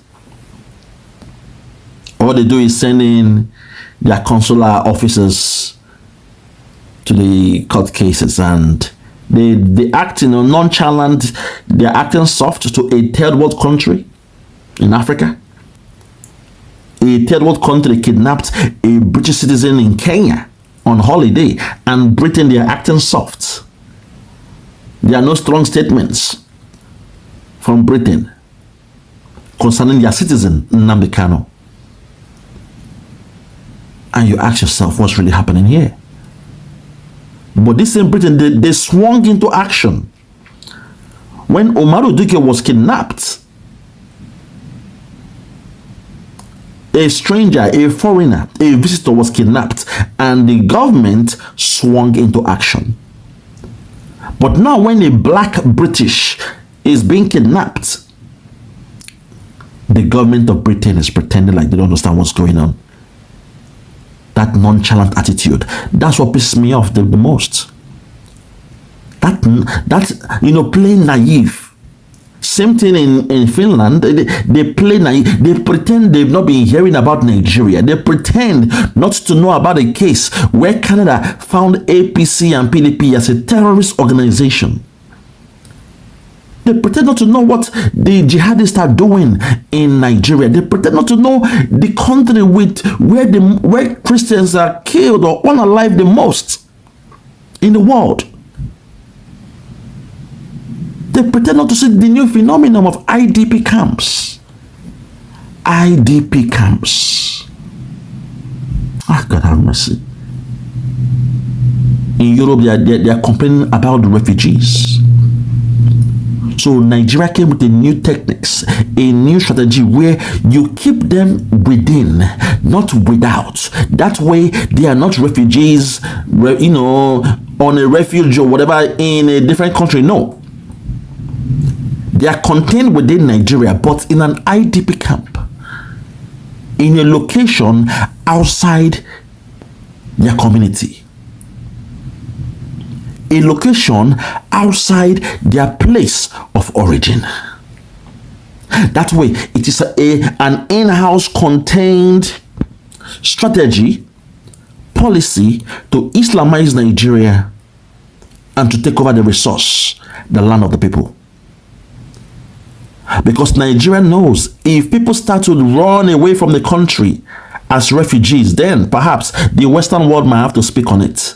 All they do is send in their consular officers to the court cases, and they act nonchalant. They're acting soft to a third world country in Africa. A third world country kidnapped a British citizen in Kenya on holiday, and Britain, they are acting soft. There are no strong statements from Britain concerning their citizen, Nnamdi Kanu. And you ask yourself, what's really happening here? But this in Britain, they swung into action. When Ohanaeze was kidnapped, a stranger, a foreigner, a visitor was kidnapped, and the government swung into action. But now when a black British is being kidnapped, the government of Britain is pretending like they don't understand what's going on. That nonchalant attitude, that's what pisses me off the most. That playing naive. Same thing in Finland. They play naive. They pretend they've not been hearing about Nigeria. They pretend not to know about a case where Canada found APC and PDP as a terrorist organization. They pretend not to know what the jihadists are doing in Nigeria. They pretend not to know the country where Christians are killed or unalive the most in the world. They pretend not to see the new phenomenon of IDP camps. IDP camps. God have mercy. In Europe, they are complaining about the refugees. So Nigeria came with a new techniques, a new strategy where you keep them within, not without. That way, they are not refugees, on a refuge or whatever in a different country. No. They are contained within Nigeria, but in an IDP camp. in a location outside their community, a location outside their place of origin. That way, it is an in-house contained strategy, policy to Islamize Nigeria and to take over the resource, the land of the people. Because Nigeria knows if people start to run away from the country as refugees, then perhaps the Western world might have to speak on it.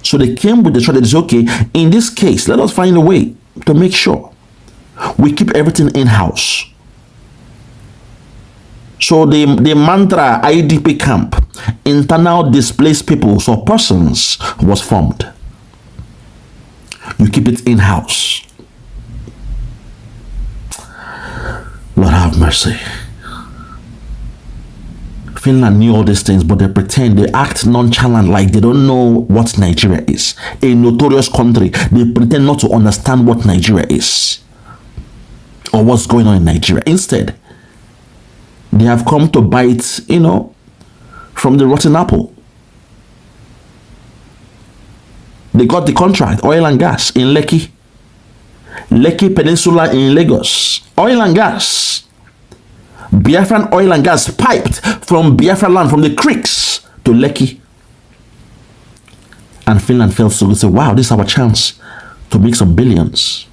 So they came with the strategy, okay, in this case, let us find a way to make sure we keep everything in-house. So the mantra IDP camp, internal displaced peoples or persons, was formed. You keep it in-house. Lord have mercy. Finland knew all these things, but they pretend, they act nonchalant, like they don't know what Nigeria is. A notorious country. They pretend not to understand what Nigeria is or what's going on in Nigeria. Instead, they have come to bite, from the rotten apple. They got the contract, oil and gas in Lekki Peninsula in Lagos. Oil and gas. Biafran oil and gas piped from Biafra land, from the creeks to Lekki. And Finland felt so good, say, wow, this is our chance to make some billions.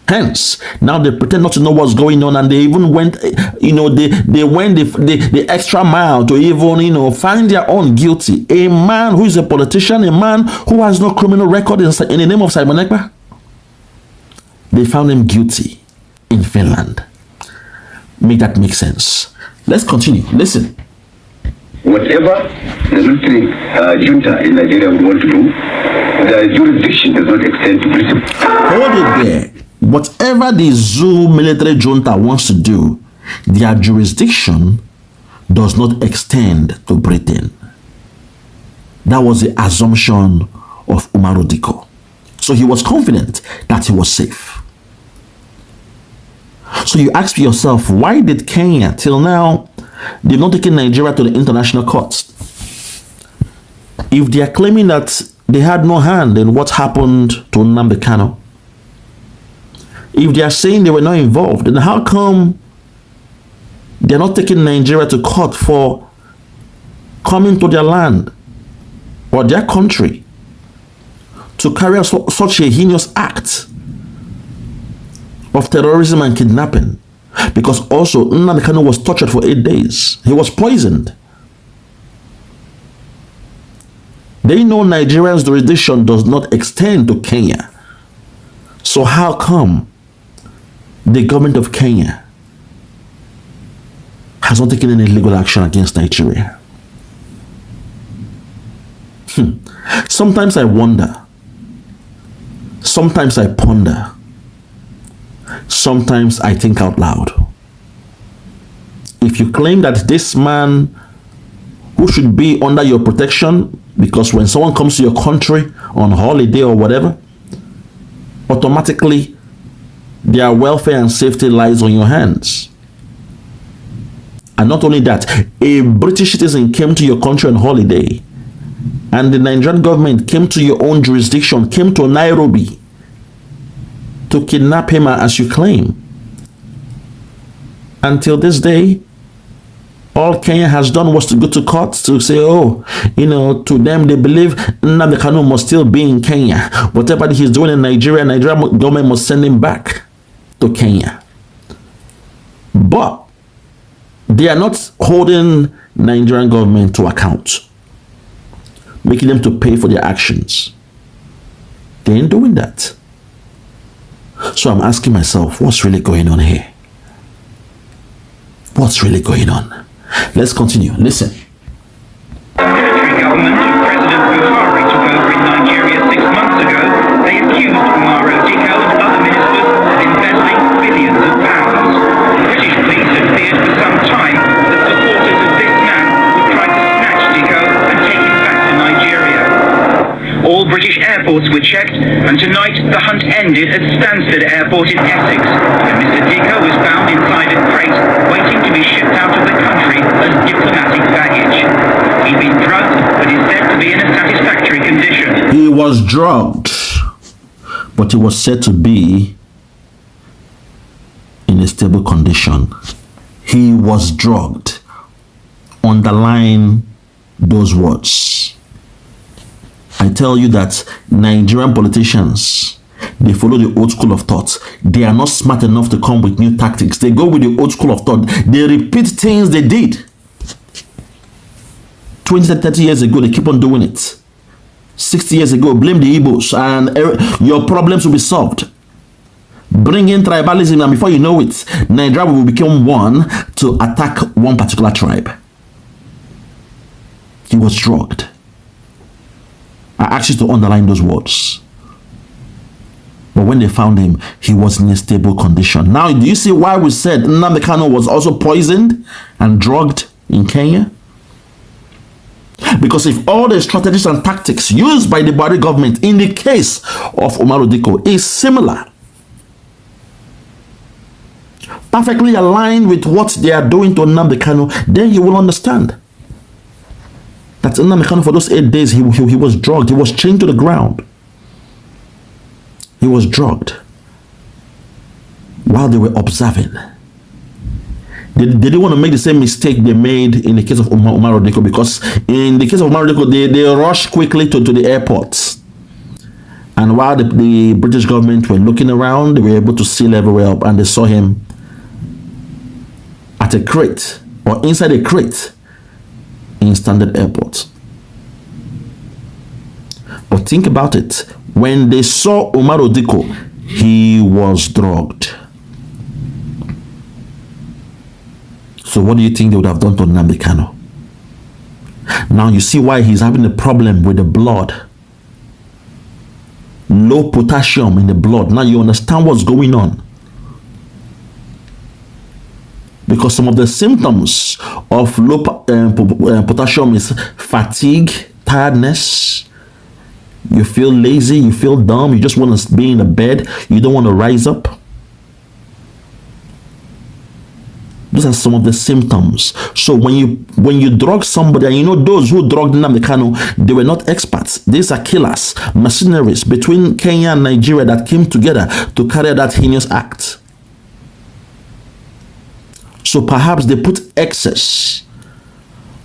Hence, now they pretend not to know what's going on, and they even went, they went the extra mile to even, find their own guilty. A man who is a politician, a man who has no criminal record in the name of Simon Ekpa, they found him guilty in Finland. Make that make sense. Let's continue. Listen. Whatever the military junta in Nigeria would want to do, the jurisdiction does not extend to Britain. Hold it there. Whatever the zoo military junta wants to do, their jurisdiction does not extend to Britain. That was the assumption of Umaru Diko. So he was confident that he was safe. So you ask yourself, why did Kenya, till now, they've not taken Nigeria to the international courts? If they are claiming that they had no hand in what happened to Nnamdi Kanu, if they are saying they were not involved, then how come they're not taking Nigeria to court for coming to their land or their country to carry out such a heinous act of terrorism and kidnapping? Because also Nnamdi Kanu was tortured for 8 days. He was poisoned. They know Nigeria's jurisdiction does not extend to Kenya. So how come the government of Kenya has not taken any legal action against Nigeria? Sometimes I wonder. Sometimes I ponder. Sometimes I think out loud. If you claim that this man who should be under your protection, because when someone comes to your country on holiday or whatever, automatically their welfare and safety lies on your hands. And not only that, a British citizen came to your country on holiday, and the Nigerian government came to your own jurisdiction, came to Nairobi to kidnap him as you claim. Until this day, all Kenya has done was to go to court to say, to them, they believe Nnamdi Kanu must still be in Kenya. Whatever he's doing in Nigeria, Nigerian government must send him back to Kenya. But they are not holding Nigerian government to account, making them to pay for their actions. They ain't doing that. So I'm asking myself, what's really going on here? What's really going on? Let's continue. Listen. The military government of President Buhari took over in Nigeria 6 months ago. They accused Umaru Diko and other ministers of embezzling billions of pounds. British police have feared for some time that supporters of this man would try to snatch Diko and take him back to Nigeria. All British airports were checked, and tonight the hunt ended at Stansted Airport in Essex, where Mr. Dicko was found inside a crate, waiting to be shipped out of the country as diplomatic baggage. He'd been drugged, but is said to be in a satisfactory condition. He was drugged, but he was said to be in a stable condition. He was drugged. Underline those words. I tell you that Nigerian politicians, they follow the old school of thought. They are not smart enough to come with new tactics. They go with the old school of thought. They repeat things they did 20, 30 years ago. They keep on doing it. 60 years ago, blame the Igbos and your problems will be solved. Bring in tribalism, and before you know it, Nigeria will become one to attack one particular tribe. He was drugged. I asked you to underline those words. But when they found him, he was in a stable condition. Now, do you see why we said Nnamdi Kanu was also poisoned and drugged in Kenya? Because if all the strategies and tactics used by the Buhari government in the case of Umaru Dikko is similar, perfectly aligned with what they are doing to Nnamdi Kanu, then you will understand that Nnamdi Kanu, for those 8 days, he was drugged. He was chained to the ground. He was drugged while they were observing. They didn't want to make the same mistake they made in the case of Umaru Dikko, because in the case of Umaru Dikko, they rushed quickly to the airport. And while the British government were looking around, they were able to seal everywhere up, and they saw him at a crate, or inside a crate, in Standard Airport. But think about it. When they saw Umaru Dikko, he was drugged. So what do you think they would have done to Nnamdi Kanu? Now you see why he's having a problem with the blood. Low potassium in the blood. Now you understand what's going on. Because some of the symptoms of low potassium is fatigue, tiredness. You feel lazy, you feel dumb, you just want to be in the bed, you don't want to rise up. Those are some of the symptoms. So when you drug somebody, and you know those who drugged Nnamdi Kanu, they were not experts. These are killers, mercenaries between Kenya and Nigeria that came together to carry out that heinous act. So perhaps they put excess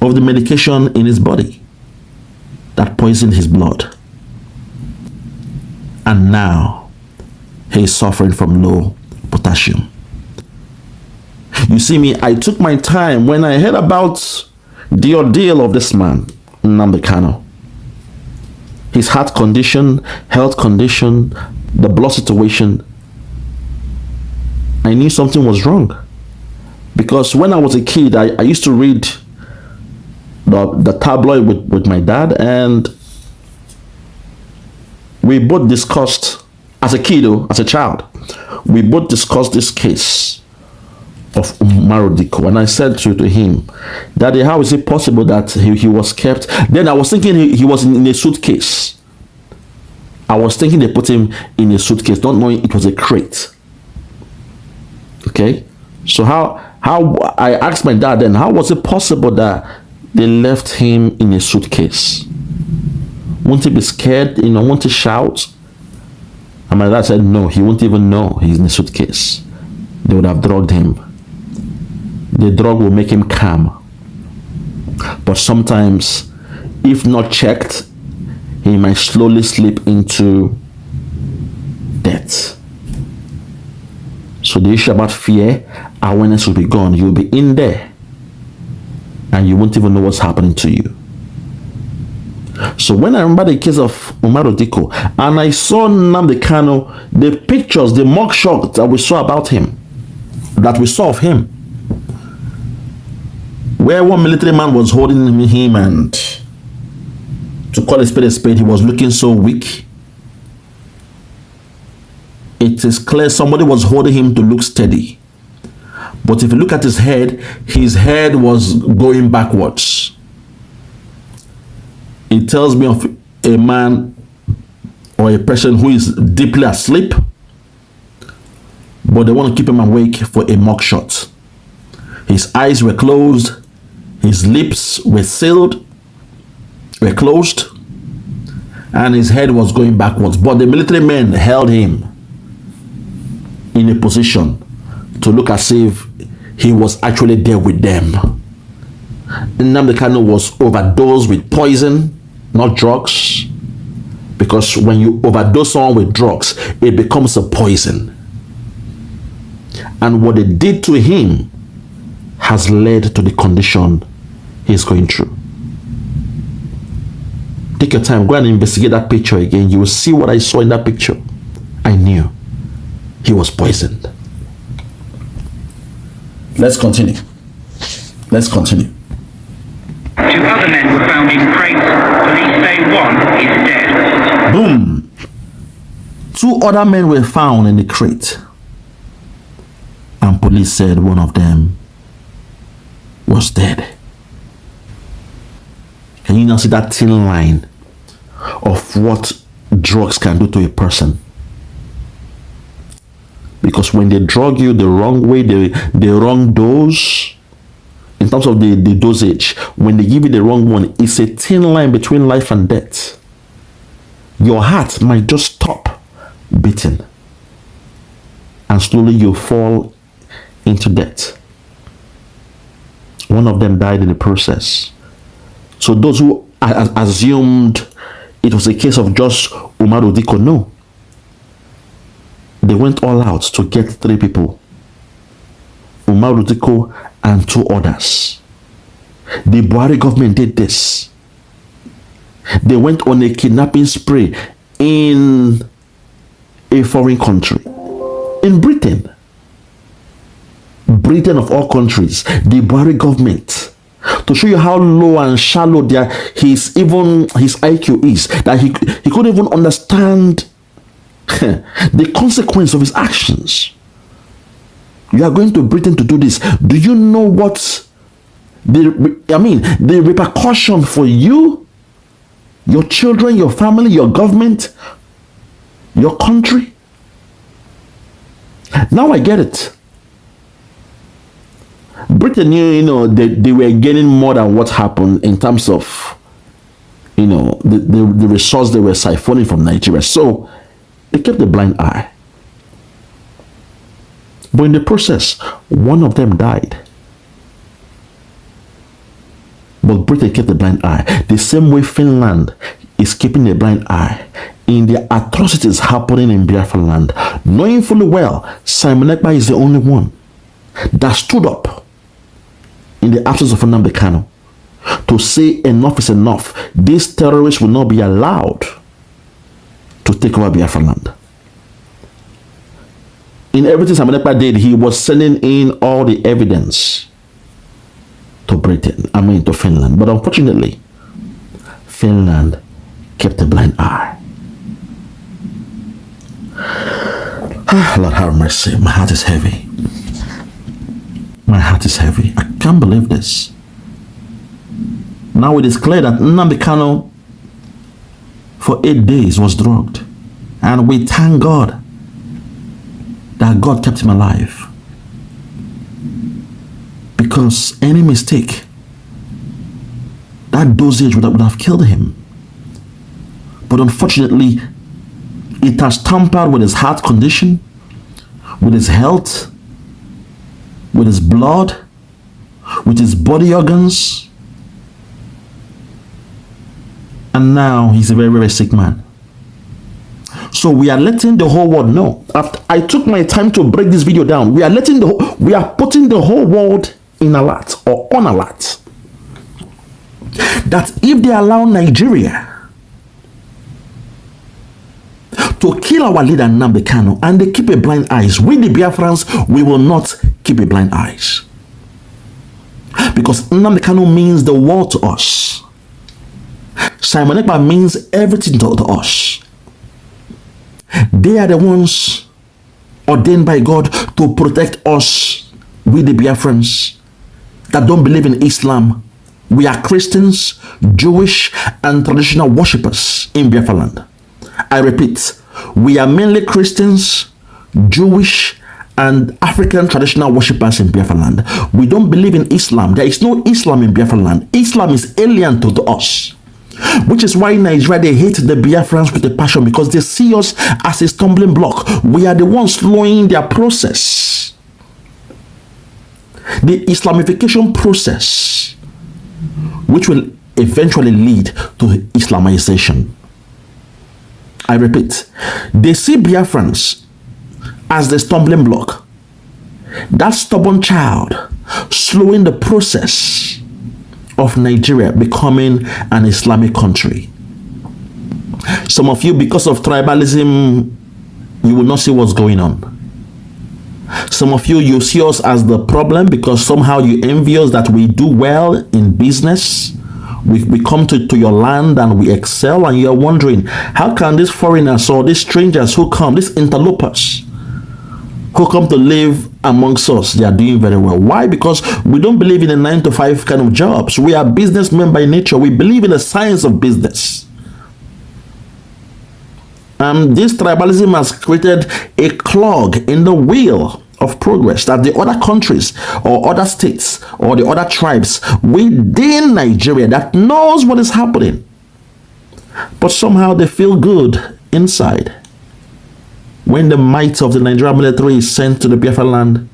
of the medication in his body that poisoned his blood. And now he is suffering from low potassium. You see me, I took my time when I heard about the ordeal of this man, Nnamdi Kanu. His heart condition, health condition, the blood situation. I knew something was wrong. Because when I was a kid, I used to read the tabloid with my dad, and we both discussed, as a kiddo, as a child, we both discussed this case of Umaru Dikko. And I said to him, Daddy, how is it possible that he was kept? Then I was thinking he was in a suitcase. I was thinking they put him in a suitcase, not knowing it was a crate. Okay? So how I asked my dad then, how was it possible that they left him in a suitcase? Won't he be scared? Won't he shout? And my dad said, no, he won't even know he's in a suitcase. They would have drugged him. The drug will make him calm. But sometimes, if not checked, he might slowly slip into death. So the issue about fear, awareness will be gone. You'll be in there and you won't even know what's happening to you. So when I remember the case of Umaru Dikko, and I saw Nnamdi Kanu, the pictures, the mugshot that we saw about him, that we saw of him, where one military man was holding him, and to call a spade, he was looking so weak. It is clear somebody was holding him to look steady. But if you look at his head was going backwards. It tells me of a man or a person who is deeply asleep, but they want to keep him awake for a mugshot. His eyes were closed, his lips were sealed, were closed, and his head was going backwards. But the military men held him in a position to look as if he was actually there with them. Nnamdi Kanu was overdosed with poison, not drugs. Because when you overdose someone with drugs, it becomes a poison. And what they did to him has led to the condition he's going through. Take your time, go and investigate that picture again. You will see what I saw in that picture. I knew he was poisoned. Let's continue. Let's continue. 2 other men were found in crates. Police say one is dead. Boom. 2 other men were found in the crate. And police said one of them was dead. Can you now see that thin line of what drugs can do to a person? Because when they drug you the wrong way, the wrong dose, in terms of the dosage, when they give you the wrong one, it's a thin line between life and death. Your heart might just stop beating, and slowly you fall into death. One of them died in the process. So those who assumed it was a case of just Nnamdi Kanu, they went all out to get 3 people, Nnamdi and 2 others. The Buhari government did this. They went on a kidnapping spree in a foreign country, in Britain. Britain of all countries, the Buhari government, to show you how low and shallow his IQ is, that he couldn't even understand the consequence of his actions. You are going to Britain to do this. Do you know what the repercussion for you, your children, your family, your government, your country? Now I get it. Britain, they were getting more than what happened in terms of, the resource they were siphoning from Nigeria. So they kept a blind eye. But in the process, one of them died. But Britain kept a blind eye. The same way Finland is keeping a blind eye in the atrocities happening in Biafra land, knowing fully well Simon Ekpa is the only one that stood up in the absence of Nnamdi Kanu to say enough is enough. These terrorists will not be allowed to take over Biafra land. In everything Simon Ekpa did, he was sending in all the evidence to to Finland. But unfortunately, Finland kept a blind eye. Lord have mercy. My heart is heavy. My heart is heavy. I can't believe this. Now it is clear that Nnamdi Kanu for 8 days was drugged. And we thank God that God kept him alive. Because any mistake, that dosage would have killed him. But unfortunately, it has tampered with his heart condition, with his health, with his blood, with his body organs. And now he's a very, very sick man. So we are letting the whole world know. After I took my time to break this video down, we are putting the whole world in alert or on alert. That if they allow Nigeria to kill our leader Nnamdi Kanu and they keep a blind eyes, we the Biafrans, we will not keep a blind eyes. Because Nnamdi Kanu means the world to us. Simon Ekpa means everything to us. They are the ones ordained by God to protect us, we the Biafrans that don't believe in Islam. We are Christians, Jewish, and traditional worshippers in Biafra land. I repeat, we are mainly Christians, Jewish, and African traditional worshippers in Biafra land. We don't believe in Islam. There is no Islam in Biafra land. Islam is alien to us. Which is why in Nigeria they hate the Biafrans with a passion, because they see us as a stumbling block. We are the ones slowing their process. The Islamification process, which will eventually lead to Islamization. I repeat, they see Biafrans as the stumbling block. That stubborn child slowing the process of Nigeria becoming an Islamic country. Some of you, because of tribalism, you will not see what's going on. Some of you, you see us as the problem because somehow you envy us that we do well in business. We come to your land and we excel, and you're wondering, how can these foreigners or these strangers who come, these interlopers, who come to live amongst us, they are doing very well. Why? Because we don't believe in a 9-to-5 kind of jobs. We are businessmen by nature. We believe in the science of business. This tribalism has created a clog in the wheel of progress that the other countries or other states or the other tribes within Nigeria that knows what is happening, but somehow they feel good inside when the might of the Nigerian military is sent to the Biafra land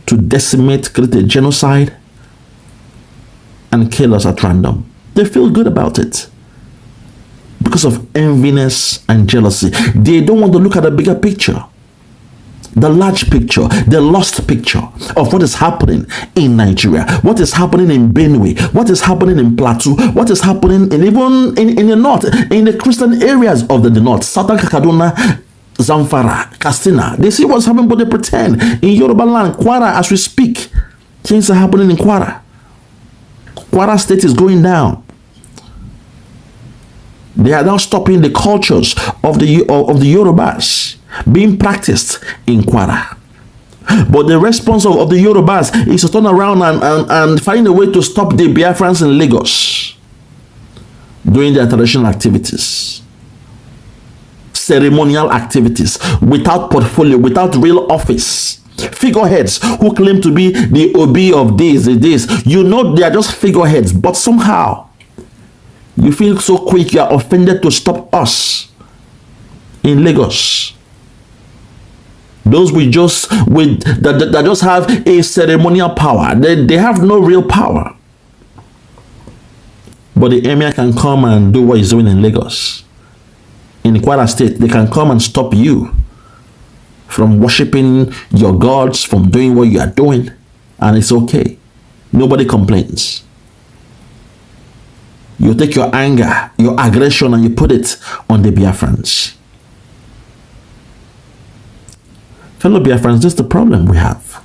to decimate, create a genocide, and kill us at random. They feel good about it because of enviness and jealousy. They don't want to look at the bigger picture, the large picture, the lost picture of what is happening in Nigeria, what is happening in Benue, what is happening in Plateau, what is happening even in the north, in the Christian areas of the north, Southern Kaduna, Zamfara, Katsina. They see what's happening, but they pretend. In Yoruba land, Kwara, as we speak, things are happening in Kwara. Kwara state is going down. They are now stopping the cultures of the Yorubas being practiced in Kwara. But the response of the Yorubas is to turn around and find a way to stop the Biafrans in Lagos doing their traditional activities, ceremonial activities, without portfolio, without real office. Figureheads who claim to be the OB of this. You know they are just figureheads, but somehow you feel so quick you are offended to stop us in Lagos. Those that just have a ceremonial power. They have no real power. But the emir can come and do what he's doing in Lagos. In Kwara State, they can come and stop you from worshiping your gods, from doing what you are doing, and it's okay. Nobody complains. You take your anger, your aggression, and you put it on the Biafrans. Fellow Biafrans, this is the problem we have.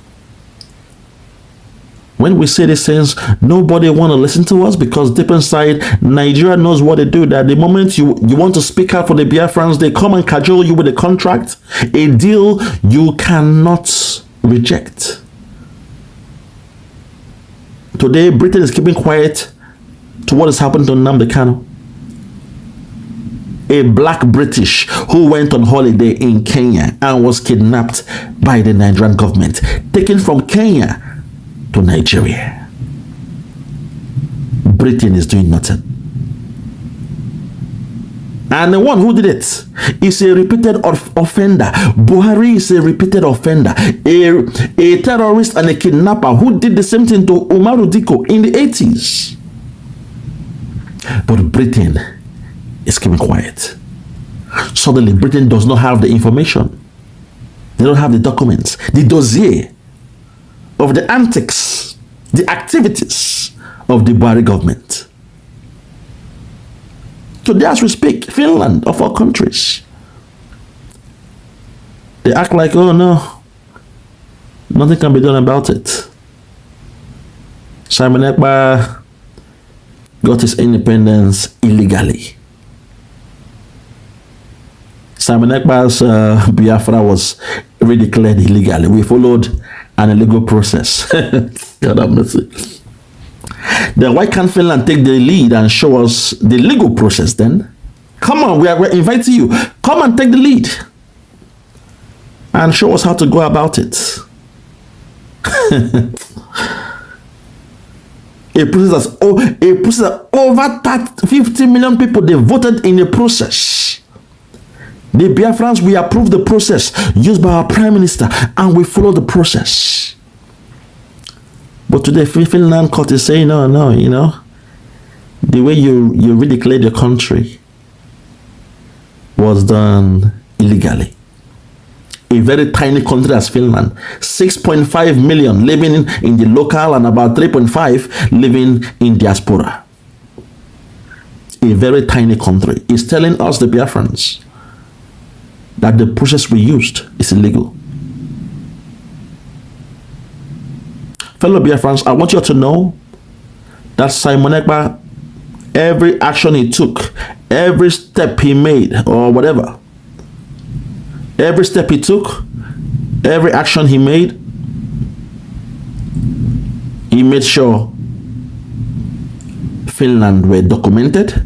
When we say these things, nobody want to listen to us because deep inside, Nigeria knows what they do. That the moment you want to speak out for the Biafrans, they come and cajole you with a contract, a deal you cannot reject. Today, Britain is keeping quiet to what has happened to Nnamdi Kanu, a black British who went on holiday in Kenya and was kidnapped by the Nigerian government, taken from Kenya to Nigeria. Britain is doing nothing. And the one who did it is a repeated offender. Buhari is a repeated offender. A terrorist and a kidnapper who did the same thing to Umaru Diko in the 80s. But Britain is keeping quiet. Suddenly, Britain does not have the information. They don't have the documents, the dossier of the antics, the activities of the Buhari government. Today, as we speak, Finland, of all countries, they act like, oh no, nothing can be done about it. Simon Ekpa got his independence illegally. Simon Ekpa's Biafra was redeclared illegally. We followed an illegal process. God have mercy. Then why can't Finland take the lead and show us the legal process then? Come Come on, we're inviting you. Come and take the lead and show us how to go about it. A process that over 50 million people, they voted in the process. The Biafrans, we approve the process used by our Prime Minister and we follow the process. But today, Finland court is saying, no, you know, the way you redeclared your country was done illegally. A very tiny country as Finland, 6.5 million living in the local and about 3.5 living in diaspora. A very tiny country is telling us, the Biafrans, that the process we used is illegal. Fellow Biafrans, I want you to know that Simon Ekpa, every action he took, every step he made, or whatever, every step he took, every action he made sure Finland were documented,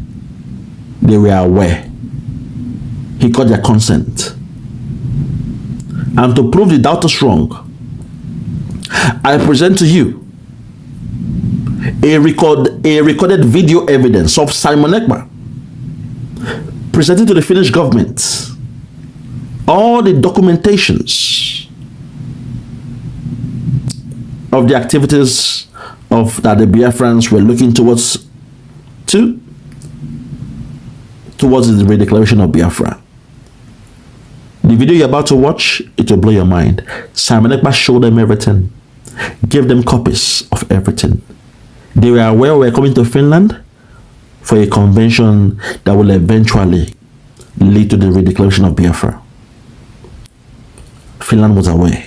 they were aware. He got their consent. And to prove the doubters wrong, I present to you a recorded video evidence of Simon Ekpa presenting to the Finnish government all the documentations of the activities that the Biafrans were looking towards the redeclaration of Biafra. The video you're about to watch, it will blow your mind. Simon Ekpa showed them everything, gave them copies of everything. They were aware we were coming to Finland for a convention that will eventually lead to the redeclaration of Biafra. Finland was aware.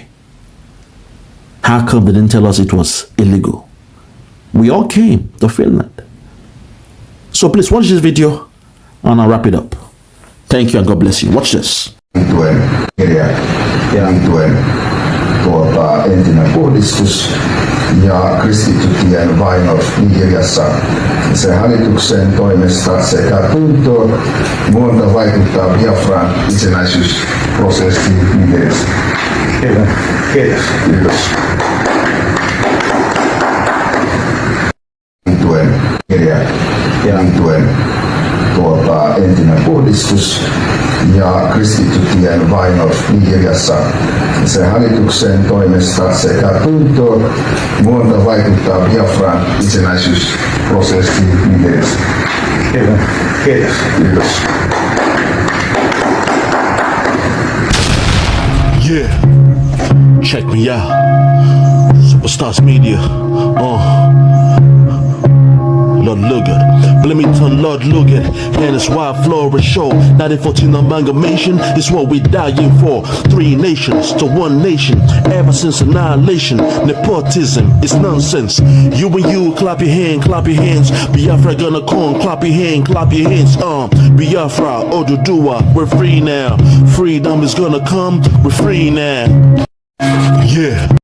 How come they didn't tell us it was illegal? We all came to Finland. So please watch this video and I'll wrap it up. Thank you and God bless you. Watch this. Entinen puhdistus ja kristittyjen vainot Nigeriassa. Se hallituksen toimesta sekä tuntoo muuta vaikuttaa Biafran itsenäisyysprosessiin Nigeriassa. Kiitos. Entinen puhdistus ja kristittyjen vainot Nigeriassa. Se hallituksen toimesta sekä tuntoo muuta vaikuttaa Biafran itsenäisyysprosessiin Nigeriassa. Kiitos. Yeah, check me out. Superstars Media. Lord Logan, Bloomington, Lord Logan, and it's Wild Flora Show. 1914 amalgamation is what we dying for. 3 nations to 1 nation, ever since annihilation. Nepotism is nonsense. You and you, clap your hands. Biafra gonna come, clap your hands. Biafra, Oduduwa, we're free now. Freedom is gonna come, we're free now. Yeah.